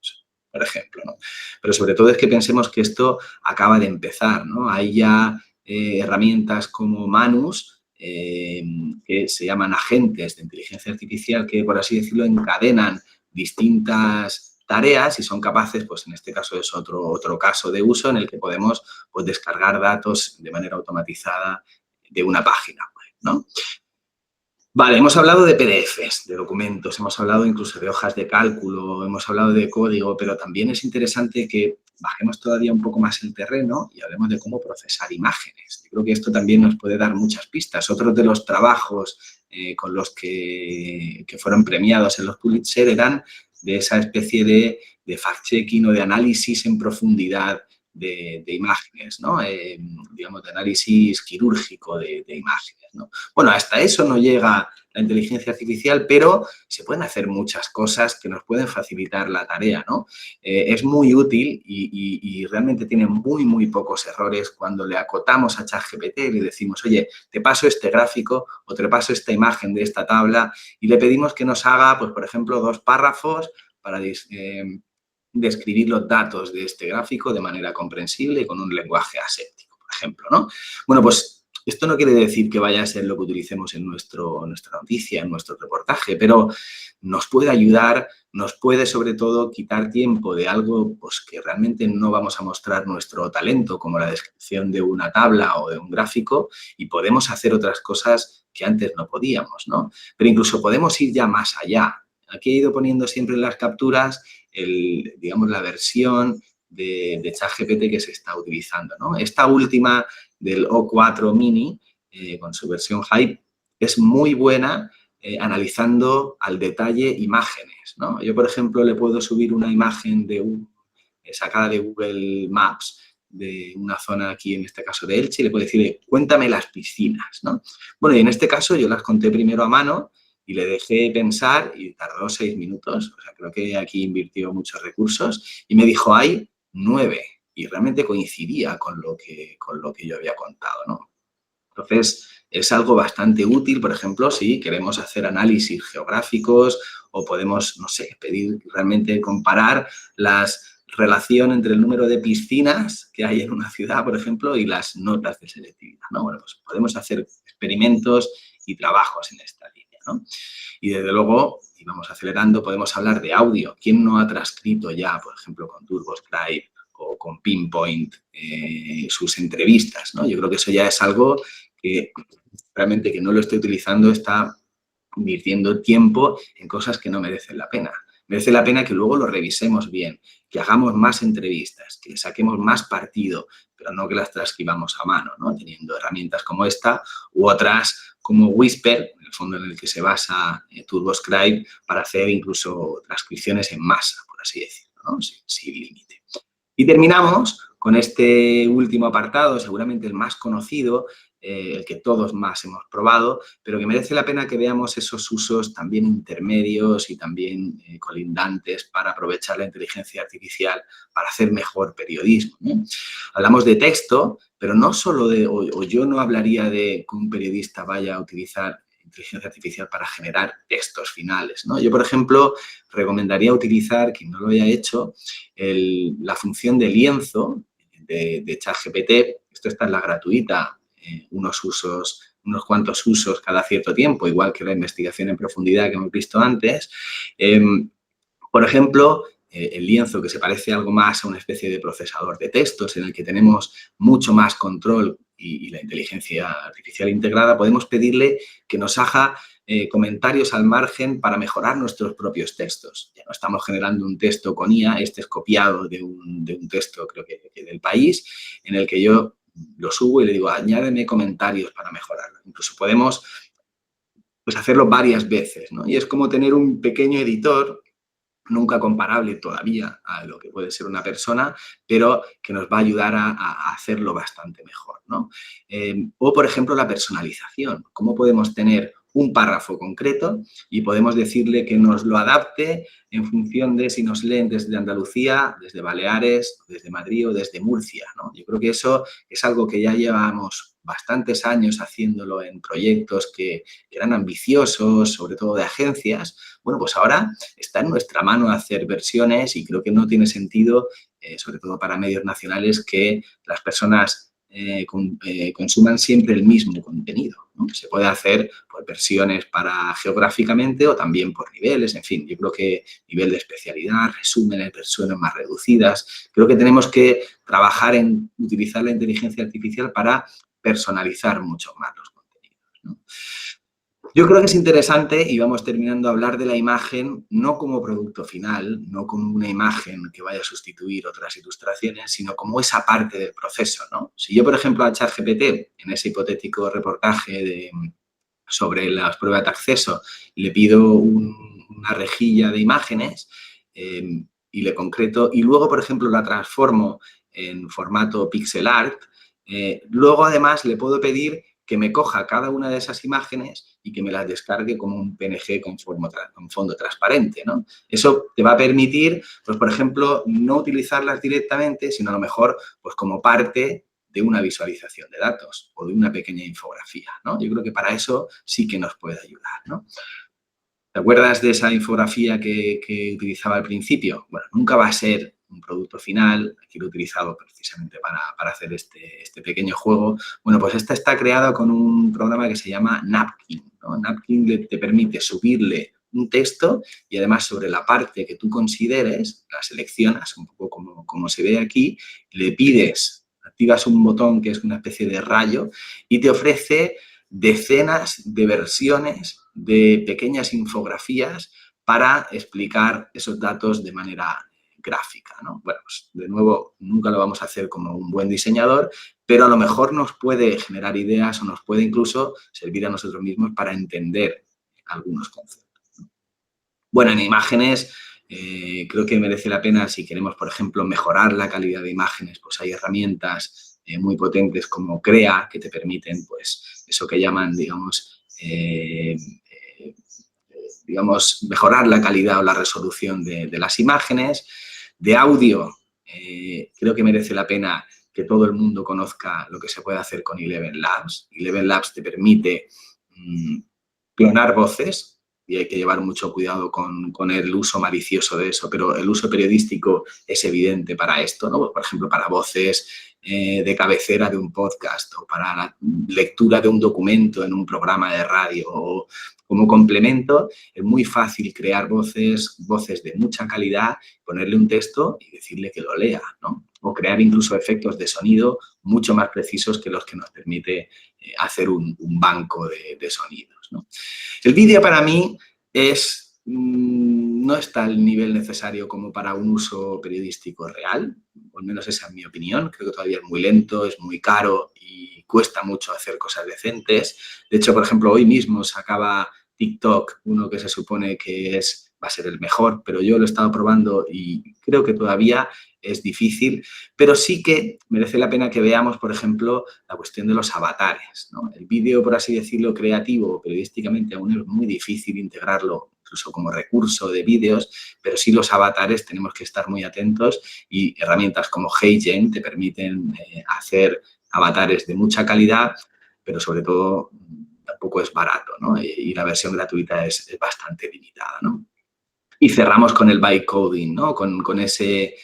Speaker 2: Por ejemplo, ¿no? Pero sobre todo es que pensemos que esto acaba de empezar, ¿no? Hay ya herramientas como Manus, que se llaman agentes de inteligencia artificial que, por así decirlo, encadenan distintas tareas y son capaces, pues en este caso es otro caso de uso en el que podemos, pues, descargar datos de manera automatizada de una página web, ¿no? Vale, hemos hablado de PDFs, de documentos, hemos hablado incluso de hojas de cálculo, hemos hablado de código, pero también es interesante que bajemos todavía un poco más el terreno y hablemos de cómo procesar imágenes. Yo creo que esto también nos puede dar muchas pistas. Otros de los trabajos con los que fueron premiados en los Pulitzer eran de esa especie de de fact-checking o de análisis en profundidad de imágenes, ¿no? Digamos, de análisis quirúrgico de imágenes, ¿no? Bueno, hasta eso no llega la inteligencia artificial, pero se pueden hacer muchas cosas que nos pueden facilitar la tarea, ¿no? Es muy útil y realmente tiene muy, muy pocos errores cuando le acotamos a ChatGPT y le decimos, oye, te paso este gráfico o te paso esta imagen de esta tabla y le pedimos que nos haga, pues, por ejemplo, 2 párrafos para describir los datos de este gráfico de manera comprensible y con un lenguaje aséptico, por ejemplo, ¿no? Bueno, pues esto no quiere decir que vaya a ser lo que utilicemos en nuestra noticia, en nuestro reportaje, pero nos puede ayudar, nos puede sobre todo quitar tiempo de algo pues, que realmente no vamos a mostrar nuestro talento, como la descripción de una tabla o de un gráfico, y podemos hacer otras cosas que antes no podíamos, ¿no? Pero incluso podemos ir ya más allá. Aquí he ido poniendo siempre en las capturas digamos, la versión de ChatGPT que se está utilizando, ¿no? Esta última del O4 Mini, con su versión Hype, es muy buena analizando al detalle imágenes, ¿no? Yo, por ejemplo, le puedo subir una imagen sacada de Google Maps de una zona aquí, en este caso de Elche, y le puedo decir, cuéntame las piscinas, ¿no? Bueno, y en este caso yo las conté primero a mano y le dejé pensar y tardó 6 minutos. O sea, creo que aquí invirtió muchos recursos y me dijo, hay 9. Y realmente coincidía con lo que yo había contado, ¿no? Entonces, es algo bastante útil, por ejemplo, si queremos hacer análisis geográficos o podemos, no sé, pedir realmente comparar la relación entre el número de piscinas que hay en una ciudad, por ejemplo, y las notas de selectividad, ¿no? Bueno, pues podemos hacer experimentos y trabajos en esta línea, ¿no? Y desde luego, y vamos acelerando, podemos hablar de audio. ¿Quién no ha transcrito ya, por ejemplo, con TurboScribe o con Pinpoint sus entrevistas, ¿no? Yo creo que eso ya es algo que realmente que no lo esté utilizando está invirtiendo tiempo en cosas que no merecen la pena. Merece la pena que luego lo revisemos bien, que hagamos más entrevistas, que saquemos más partido, pero no que las transcribamos a mano, ¿no? Teniendo herramientas como esta u otras como Whisper, en el fondo en el que se basa TurboScribe, para hacer incluso transcripciones en masa, por así decirlo, ¿no? Sin límite. Y terminamos con este último apartado, seguramente el más conocido, el que todos más hemos probado, pero que merece la pena que veamos esos usos también intermedios y también colindantes para aprovechar la inteligencia artificial para hacer mejor periodismo, ¿no? Hablamos de texto, pero no solo o yo no hablaría de que un periodista vaya a utilizar inteligencia artificial para generar textos finales, ¿no? Yo, por ejemplo, recomendaría utilizar, quien no lo haya hecho, la función de lienzo de ChatGPT. Esto está en la gratuita, unos cuantos usos cada cierto tiempo, igual que la investigación en profundidad que hemos visto antes. Por ejemplo, el lienzo, que se parece algo más a una especie de procesador de textos en el que tenemos mucho más control y la inteligencia artificial integrada, podemos pedirle que nos haga comentarios al margen para mejorar nuestros propios textos. Ya no estamos generando un texto con IA, este es copiado de un texto, creo que del País, en el que yo lo subo y le digo, añádeme comentarios para mejorarlo. Incluso podemos pues, hacerlo varias veces, ¿no? Y es como tener un pequeño editor, nunca comparable todavía a lo que puede ser una persona, pero que nos va a ayudar a hacerlo bastante mejor, ¿no? O, por ejemplo, la personalización. ¿Cómo podemos tener un párrafo concreto y podemos decirle que nos lo adapte en función de si nos leen desde Andalucía, desde Baleares, desde Madrid o desde Murcia, ¿no? Yo creo que eso es algo que ya llevamos bastantes años haciéndolo en proyectos que eran ambiciosos, sobre todo de agencias. Bueno, pues ahora está en nuestra mano hacer versiones y creo que no tiene sentido, sobre todo para medios nacionales, que las personas consuman siempre el mismo contenido, ¿no? Se puede hacer por versiones para geográficamente o también por niveles, en fin, yo creo que nivel de especialidad, resúmenes, versiones más reducidas. Creo que tenemos que trabajar en utilizar la inteligencia artificial para personalizar mucho más los contenidos, ¿no? Yo creo que es interesante, y vamos terminando, a hablar de la imagen no como producto final, no como una imagen que vaya a sustituir otras ilustraciones, sino como esa parte del proceso, ¿no? Si yo, por ejemplo, a ChatGPT, en ese hipotético reportaje sobre las pruebas de acceso, le pido una rejilla de imágenes, y le concreto y luego, por ejemplo, la transformo en formato pixel art, luego además le puedo pedir que me coja cada una de esas imágenes y que me las descargue como un PNG con fondo transparente, ¿no? Eso te va a permitir, pues, por ejemplo, no utilizarlas directamente, sino a lo mejor pues, como parte de una visualización de datos o de una pequeña infografía, ¿no? Yo creo que para eso sí que nos puede ayudar, ¿no? ¿Te acuerdas de esa infografía que utilizaba al principio? Bueno, nunca va a ser un producto final, aquí lo he utilizado precisamente para hacer este pequeño juego. Bueno, pues esta está creada con un programa que se llama Napkin, ¿no? Napkin te permite subirle un texto y además sobre la parte que tú consideres, la seleccionas, un poco como se ve aquí, le pides, activas un botón que es una especie de rayo y te ofrece decenas de versiones de pequeñas infografías para explicar esos datos de manera gráfica, ¿no? Bueno, pues de nuevo, nunca lo vamos a hacer como un buen diseñador, pero a lo mejor nos puede generar ideas o nos puede incluso servir a nosotros mismos para entender algunos conceptos. Bueno, en imágenes creo que merece la pena si queremos, por ejemplo, mejorar la calidad de imágenes, pues hay herramientas muy potentes como Crea que te permiten, pues, eso que llaman, digamos, mejorar la calidad o la resolución de las imágenes. De audio, creo que merece la pena que todo el mundo conozca lo que se puede hacer con Eleven Labs. Eleven Labs te permite clonar voces y hay que llevar mucho cuidado con el uso malicioso de eso, pero el uso periodístico es evidente para esto, ¿no? Por ejemplo, para voces de cabecera de un podcast o para la lectura de un documento en un programa de radio o como complemento, es muy fácil crear voces de mucha calidad, ponerle un texto y decirle que lo lea, ¿no? O crear incluso efectos de sonido mucho más precisos que los que nos permite hacer un banco de sonidos, ¿no? El vídeo para mí no está al nivel necesario como para un uso periodístico real, o al menos esa es mi opinión. Creo que todavía es muy lento, es muy caro y cuesta mucho hacer cosas decentes. De hecho, por ejemplo, hoy mismo sacaba TikTok, uno que se supone que va a ser el mejor, pero yo lo he estado probando y creo que todavía es difícil, pero sí que merece la pena que veamos, por ejemplo, la cuestión de los avatares, ¿no? El vídeo, por así decirlo, creativo, periodísticamente aún es muy difícil integrarlo incluso como recurso de vídeos, pero sí los avatares tenemos que estar muy atentos y herramientas como HeyGen te permiten hacer avatares de mucha calidad, pero sobre todo tampoco es barato, ¿no? Y la versión gratuita es bastante limitada, ¿no? Y cerramos con el bytecoding, ¿no? Con ese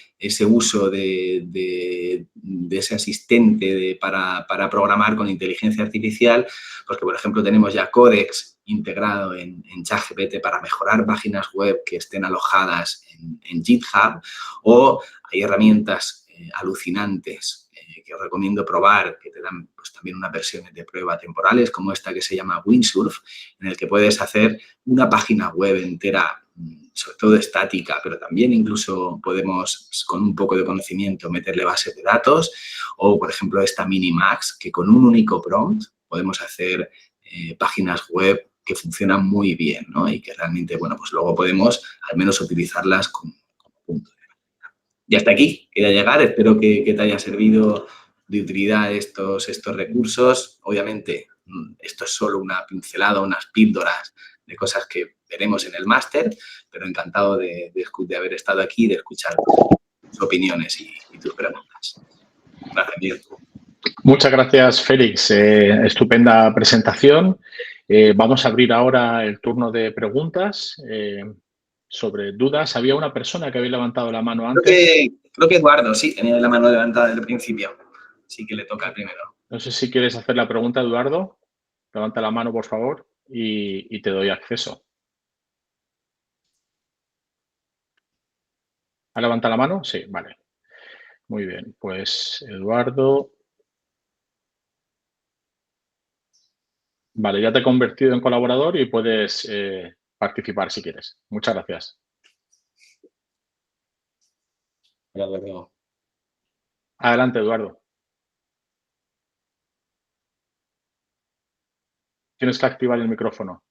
Speaker 2: uso de ese asistente para programar con inteligencia artificial, porque, por ejemplo, tenemos ya Codex integrado en ChatGPT para mejorar páginas web que estén alojadas en GitHub, o hay herramientas alucinantes que os recomiendo probar, que te dan pues, también unas versiones de prueba temporales, como esta que se llama Windsurf, en el que puedes hacer una página web entera, sobre todo estática, pero también incluso podemos, con un poco de conocimiento, meterle bases de datos, o, por ejemplo, esta Minimax, que con un único prompt podemos hacer páginas web que funcionan muy bien, ¿no? Y que realmente, bueno, pues luego podemos al menos utilizarlas como punto de partida. Y hasta aquí quería llegar. Espero que te haya servido de utilidad estos recursos. Obviamente, esto es solo una pincelada, unas píldoras de cosas que veremos en el máster, pero encantado de haber estado aquí y de escuchar tus opiniones y tus preguntas. Gracias, Miguel.
Speaker 1: Muchas gracias, Félix. Estupenda presentación. Vamos a abrir ahora el turno de preguntas sobre dudas. Había una persona que había levantado la mano antes.
Speaker 2: Creo que Eduardo, sí, tenía la mano levantada desde el principio. Sí que le toca primero.
Speaker 1: No sé si quieres hacer la pregunta, Eduardo. Levanta la mano, por favor, y te doy acceso. ¿Ha levantado la mano? Sí, vale. Muy bien, pues Eduardo. Vale, ya te he convertido en colaborador y puedes participar si quieres. Muchas gracias. Adelante, Eduardo. Tienes que activar el micrófono.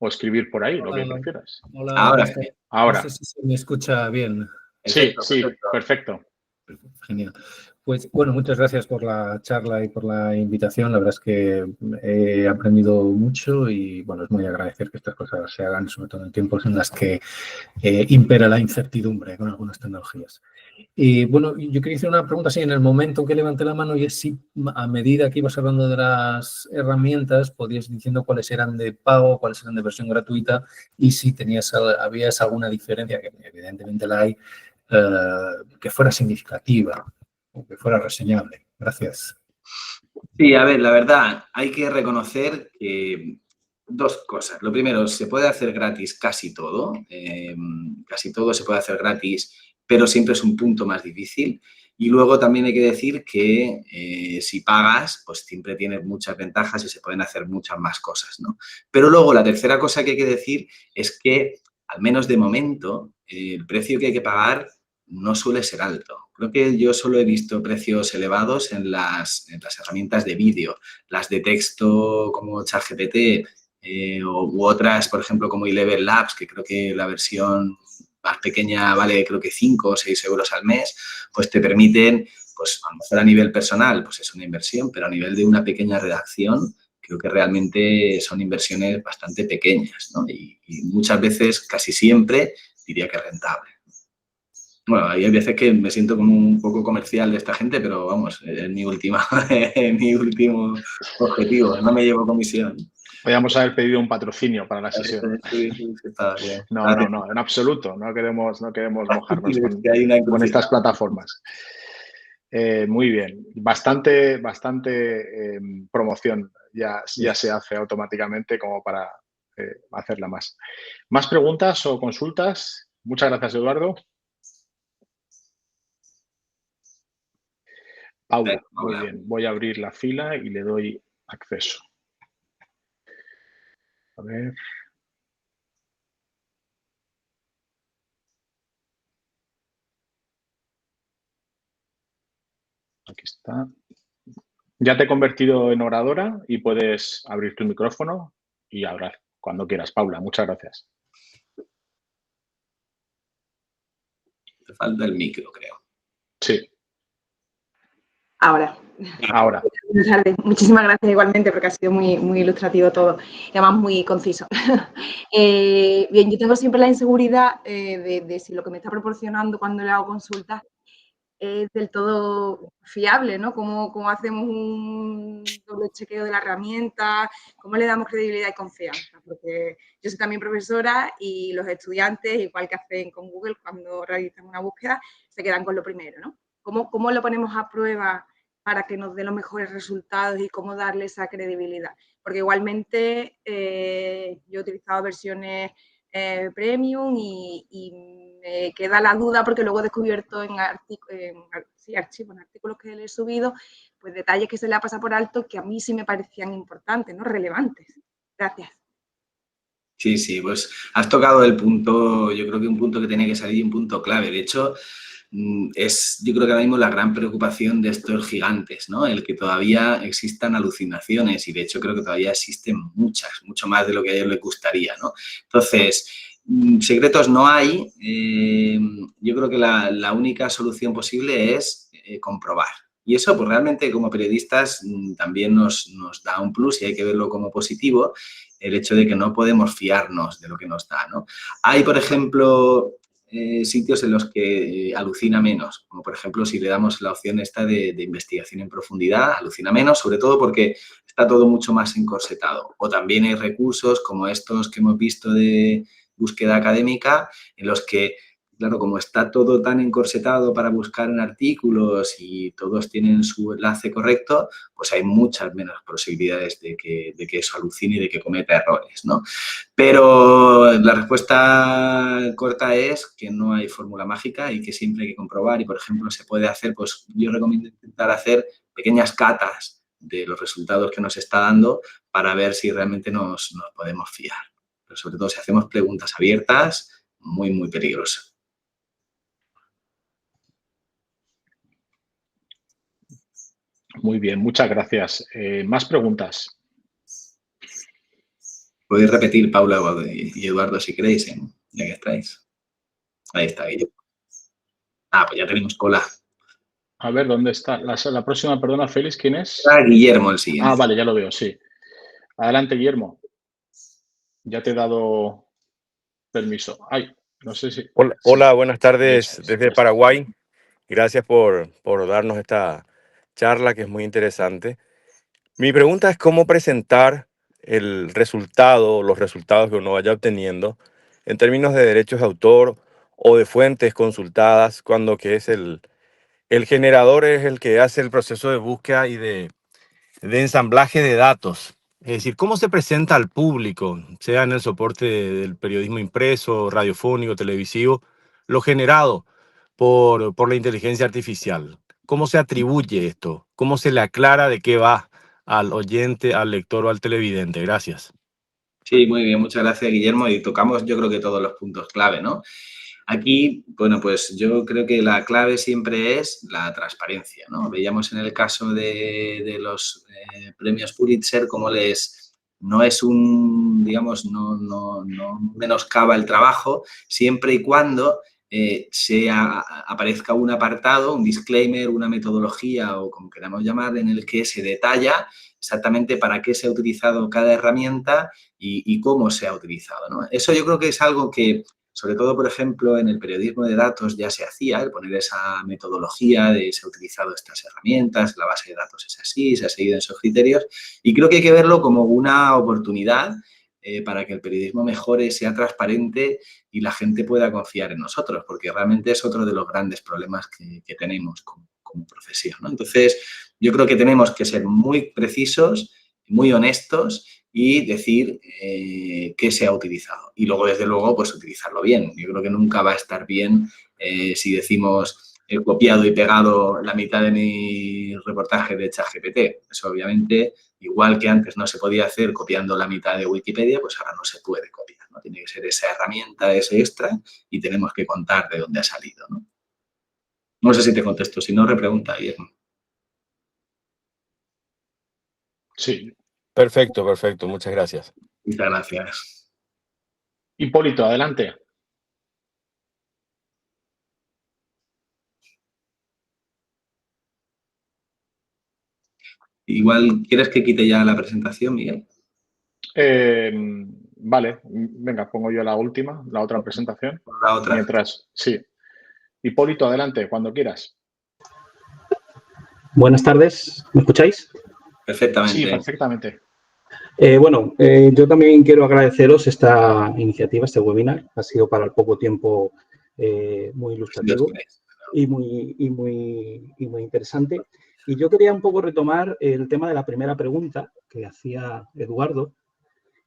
Speaker 1: o escribir por ahí, lo que
Speaker 3: Hola,
Speaker 1: prefieras.
Speaker 3: hola,
Speaker 2: Ahora,
Speaker 1: Ahora.
Speaker 3: no sé si se me escucha bien.
Speaker 1: Sí,
Speaker 2: perfecto,
Speaker 1: sí,
Speaker 2: perfecto.
Speaker 1: perfecto.
Speaker 3: Genial. Pues bueno, muchas gracias por la charla y por la invitación. La verdad es que he aprendido mucho y bueno, es muy agradecer que estas cosas se hagan, sobre todo en tiempos en las que impera la incertidumbre con algunas tecnologías. Y bueno, yo quería hacer una pregunta así en el momento que levanté la mano, y es si a medida que ibas hablando de las herramientas podías ir diciendo cuáles eran de pago, cuáles eran de versión gratuita y si habías alguna diferencia, que evidentemente la hay, que fuera significativa o que fuera reseñable. Gracias.
Speaker 2: Sí, a ver, la verdad, hay que reconocer que dos cosas. Lo primero, se puede hacer gratis casi todo se puede hacer gratis, pero siempre es un punto más difícil. Y luego también hay que decir que si pagas, pues siempre tienes muchas ventajas y se pueden hacer muchas más cosas, ¿no? Pero luego la tercera cosa que hay que decir es que, al menos de momento, el precio que hay que pagar no suele ser alto. Creo que yo solo he visto precios elevados en las herramientas de vídeo, las de texto como ChatGPT u otras, por ejemplo, como Eleven Labs, que creo que la versión más pequeña vale creo que 5 o 6 euros al mes, pues te permiten, pues a lo mejor a nivel personal, pues es una inversión, pero a nivel de una pequeña redacción, creo que realmente son inversiones bastante pequeñas, ¿no? Y muchas veces, casi siempre, diría que rentable. Bueno, hay veces que me siento como un poco comercial de esta gente, pero vamos, es mi último objetivo, no me llevo comisión.
Speaker 1: Podríamos haber pedido un patrocinio para la sesión. No, en absoluto. No queremos mojarnos con estas plataformas. Muy bien. Bastante promoción ya se hace automáticamente como para hacerla más. ¿Más preguntas o consultas? Muchas gracias, Eduardo. Paula, muy bien. Voy a abrir la fila y le doy acceso. A ver. Aquí está. Ya te he convertido en oradora y puedes abrir tu micrófono y hablar cuando quieras. Paula, muchas gracias.
Speaker 2: Te falta el micro, creo.
Speaker 1: Sí.
Speaker 4: Ahora. Buenas tardes. Muchísimas gracias igualmente porque ha sido muy ilustrativo todo y además muy conciso. Bien, yo tengo siempre la inseguridad de si lo que me está proporcionando cuando le hago consultas es del todo fiable, ¿no? ¿Cómo hacemos un doble chequeo de la herramienta? ¿Cómo le damos credibilidad y confianza? Porque yo soy también profesora y los estudiantes, igual que hacen con Google cuando realizan una búsqueda, se quedan con lo primero, ¿no? ¿Cómo lo ponemos a prueba para que nos dé los mejores resultados y cómo darle esa credibilidad? Porque igualmente yo he utilizado versiones premium y me queda la duda porque luego he descubierto en artículos que le he subido, pues detalles que se le ha pasado por alto que a mí sí me parecían importantes, ¿no? Relevantes. Gracias.
Speaker 2: Sí, pues has tocado el punto, yo creo que un punto que tenía que salir y un punto clave. De hecho, yo creo que ahora mismo la gran preocupación de estos gigantes, ¿no? El que todavía existan alucinaciones y de hecho creo que todavía existen mucho más de lo que a ellos les gustaría, ¿no? Entonces, secretos no hay. Yo creo que la única solución posible es comprobar. Y eso, pues realmente como periodistas también nos da un plus y hay que verlo como positivo, el hecho de que no podemos fiarnos de lo que nos da, ¿no? Hay, por ejemplo, sitios en los que alucina menos, como por ejemplo si le damos la opción esta de investigación en profundidad, alucina menos, sobre todo porque está todo mucho más encorsetado. O también hay recursos como estos que hemos visto de búsqueda académica, en los que, claro, como está todo tan encorsetado para buscar en artículos y todos tienen su enlace correcto, pues hay muchas menos posibilidades de que eso alucine y de que cometa errores, ¿no? Pero la respuesta corta es que no hay fórmula mágica y que siempre hay que comprobar y, por ejemplo, se puede hacer, pues yo recomiendo intentar hacer pequeñas catas de los resultados que nos está dando para ver si realmente nos podemos fiar. Pero sobre todo si hacemos preguntas abiertas, muy peligroso.
Speaker 1: Muy bien, muchas gracias. ¿Más preguntas?
Speaker 2: Podéis repetir, Paula y Eduardo, si queréis, ya que estáis. Ahí está, Guillermo. Ah, pues ya tenemos cola.
Speaker 1: A ver, ¿dónde está? La próxima, perdona, Félix, ¿quién es?
Speaker 2: Ah, Guillermo el siguiente.
Speaker 1: Ah, vale, ya lo veo, sí. Adelante, Guillermo. Ya te he dado permiso. Ay, no sé si...
Speaker 5: Hola, buenas tardes
Speaker 1: Eso es,
Speaker 5: desde
Speaker 1: ya está.
Speaker 5: Paraguay. Gracias por darnos esta charla que es muy interesante. Mi pregunta es cómo presentar el resultado, los resultados que uno vaya obteniendo en términos de derechos de autor o de fuentes consultadas, cuando que es el generador es el que hace el proceso de búsqueda y de ensamblaje de datos. Es decir, cómo se presenta al público, sea en el soporte del periodismo impreso, radiofónico, televisivo, lo generado por la inteligencia artificial. ¿Cómo se atribuye esto? ¿Cómo se le aclara de qué va al oyente, al lector o al televidente? Gracias.
Speaker 2: Sí, muy bien, muchas gracias, Guillermo. Y tocamos, yo creo que todos los puntos clave, ¿no? Aquí, bueno, pues yo creo que la clave siempre es la transparencia, ¿no? Veíamos en el caso de los premios Pulitzer cómo no es un, digamos, no menoscaba el trabajo, siempre y cuando aparezca un apartado, un disclaimer, una metodología o como queramos llamar, en el que se detalla exactamente para qué se ha utilizado cada herramienta y cómo se ha utilizado, ¿no? Eso yo creo que es algo que, sobre todo, por ejemplo, en el periodismo de datos ya se hacía, el poner esa metodología de se ha utilizado estas herramientas, la base de datos es así, se ha seguido esos criterios, y creo que hay que verlo como una oportunidad para que el periodismo mejore, sea transparente y la gente pueda confiar en nosotros, porque realmente es otro de los grandes problemas que tenemos como profesión, ¿no? Entonces, yo creo que tenemos que ser muy precisos, muy honestos y decir qué se ha utilizado. Y luego, desde luego, pues utilizarlo bien. Yo creo que nunca va a estar bien si decimos he copiado y pegado la mitad de mi reportaje de ChatGPT. Eso, obviamente, igual que antes no se podía hacer copiando la mitad de Wikipedia, pues ahora no se puede copiar, ¿no? Tiene que ser esa herramienta, ese extra, y tenemos que contar de dónde ha salido, ¿no? No sé si te contesto, si no, repregunta, Guillermo.
Speaker 1: Sí.
Speaker 5: Perfecto, perfecto. Muchas gracias.
Speaker 2: Muchas gracias.
Speaker 1: Hipólito, adelante.
Speaker 2: Igual, ¿quieres que quite ya la presentación, Miguel?
Speaker 1: Vale, venga, pongo yo la última, la otra presentación.
Speaker 2: La otra.
Speaker 1: Mientras, sí. Hipólito, adelante, cuando quieras.
Speaker 3: Buenas tardes, ¿me escucháis?
Speaker 2: Perfectamente.
Speaker 1: Sí, perfectamente.
Speaker 3: Yo también quiero agradeceros esta iniciativa, este webinar. Ha sido para el poco tiempo muy ilustrativo y muy interesante. Y yo quería un poco retomar el tema de la primera pregunta que hacía Eduardo.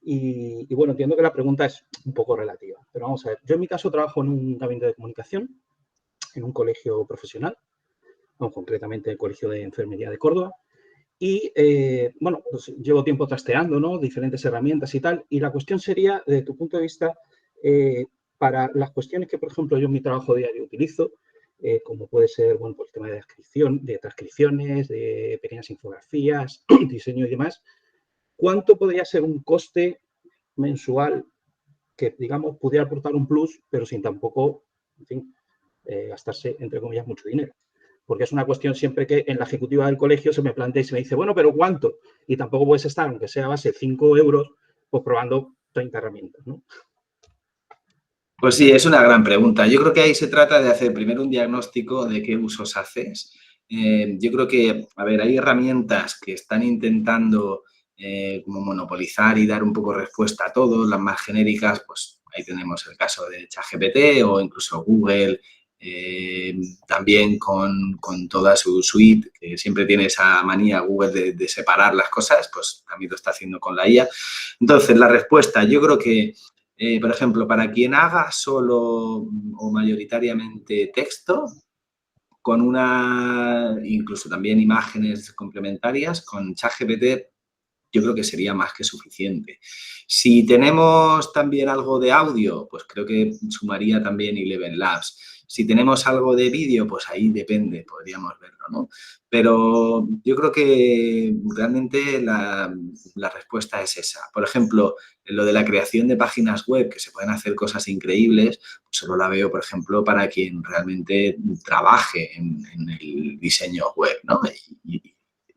Speaker 3: Y bueno, entiendo que la pregunta es un poco relativa, pero vamos a ver. Yo en mi caso trabajo en un gabinete de comunicación, en un colegio profesional, concretamente el Colegio de Enfermería de Córdoba. Y, bueno, pues llevo tiempo trasteando, ¿no? Diferentes herramientas y tal. Y la cuestión sería, desde tu punto de vista, para las cuestiones que, por ejemplo, yo en mi trabajo diario utilizo, como puede ser, bueno, pues el tema de transcripciones, de pequeñas infografías, diseño y demás, ¿cuánto podría ser un coste mensual que, digamos, pudiera aportar un plus, pero sin tampoco, en fin, gastarse, entre comillas, mucho dinero? Porque es una cuestión siempre que en la ejecutiva del colegio se me plantea y se me dice, bueno, pero ¿cuánto? Y tampoco puedes estar, aunque sea a base de 5 euros, pues probando 30 herramientas, ¿no?
Speaker 2: Pues sí, es una gran pregunta. Yo creo que ahí se trata de hacer primero un diagnóstico de qué usos haces. Yo creo que, a ver, hay herramientas que están intentando como monopolizar y dar un poco respuesta a todo. Las más genéricas, pues ahí tenemos el caso de ChatGPT o incluso Google, también con toda su suite, que siempre tiene esa manía Google de separar las cosas, pues también lo está haciendo con la IA. Entonces, la respuesta, yo creo que por ejemplo, para quien haga solo o mayoritariamente texto, incluso también imágenes complementarias, con ChatGPT yo creo que sería más que suficiente. Si tenemos también algo de audio, pues creo que sumaría también Eleven Labs. Si tenemos algo de vídeo, pues ahí depende, podríamos verlo, ¿no? Pero yo creo que realmente la respuesta es esa. Por ejemplo, en lo de la creación de páginas web, que se pueden hacer cosas increíbles, pues solo la veo, por ejemplo, para quien realmente trabaje en el diseño web, ¿no?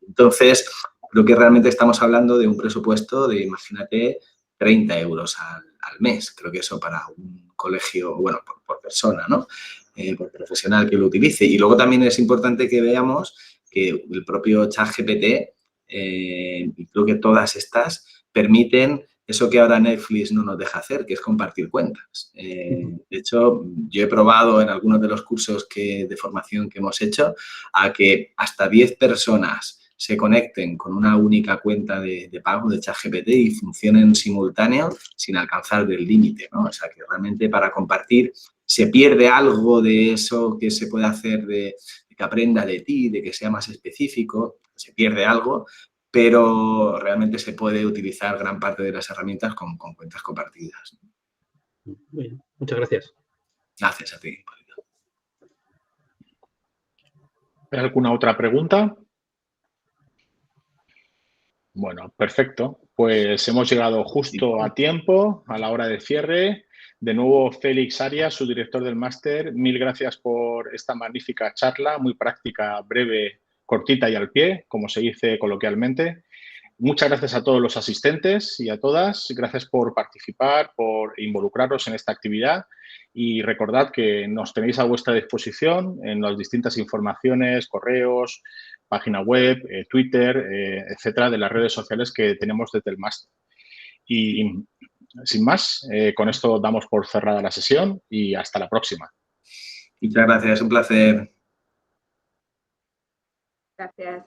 Speaker 2: Entonces, creo que realmente estamos hablando de un presupuesto de, imagínate, 30 euros al mes. Creo que eso para un colegio, bueno, por persona, ¿no? Por profesional que lo utilice. Y luego también es importante que veamos que el propio ChatGPT, y creo que todas estas permiten eso que ahora Netflix no nos deja hacer, que es compartir cuentas. De hecho, yo he probado en algunos de los cursos de formación que hemos hecho a que hasta 10 personas se conecten con una única cuenta de pago de ChatGPT y funcionen simultáneo sin alcanzar del límite, ¿no? O sea, que realmente para compartir se pierde algo de eso que se puede hacer de que aprenda de ti, de que sea más específico, se pierde algo, pero realmente se puede utilizar gran parte de las herramientas con cuentas compartidas.
Speaker 6: Bien, muchas gracias.
Speaker 2: Gracias a ti.
Speaker 1: ¿Hay alguna otra pregunta? Bueno, perfecto. Pues hemos llegado justo a tiempo, a la hora de cierre. De nuevo, Félix Arias, su director del máster, mil gracias por esta magnífica charla, muy práctica, breve, cortita y al pie, como se dice coloquialmente. Muchas gracias a todos los asistentes y a todas. Gracias por participar, por involucraros en esta actividad y recordad que nos tenéis a vuestra disposición en las distintas informaciones, correos, página web, Twitter, etcétera, de las redes sociales que tenemos desde el máster. Y sin más, con esto damos por cerrada la sesión y hasta la próxima.
Speaker 2: Muchas gracias, un placer.
Speaker 4: Gracias.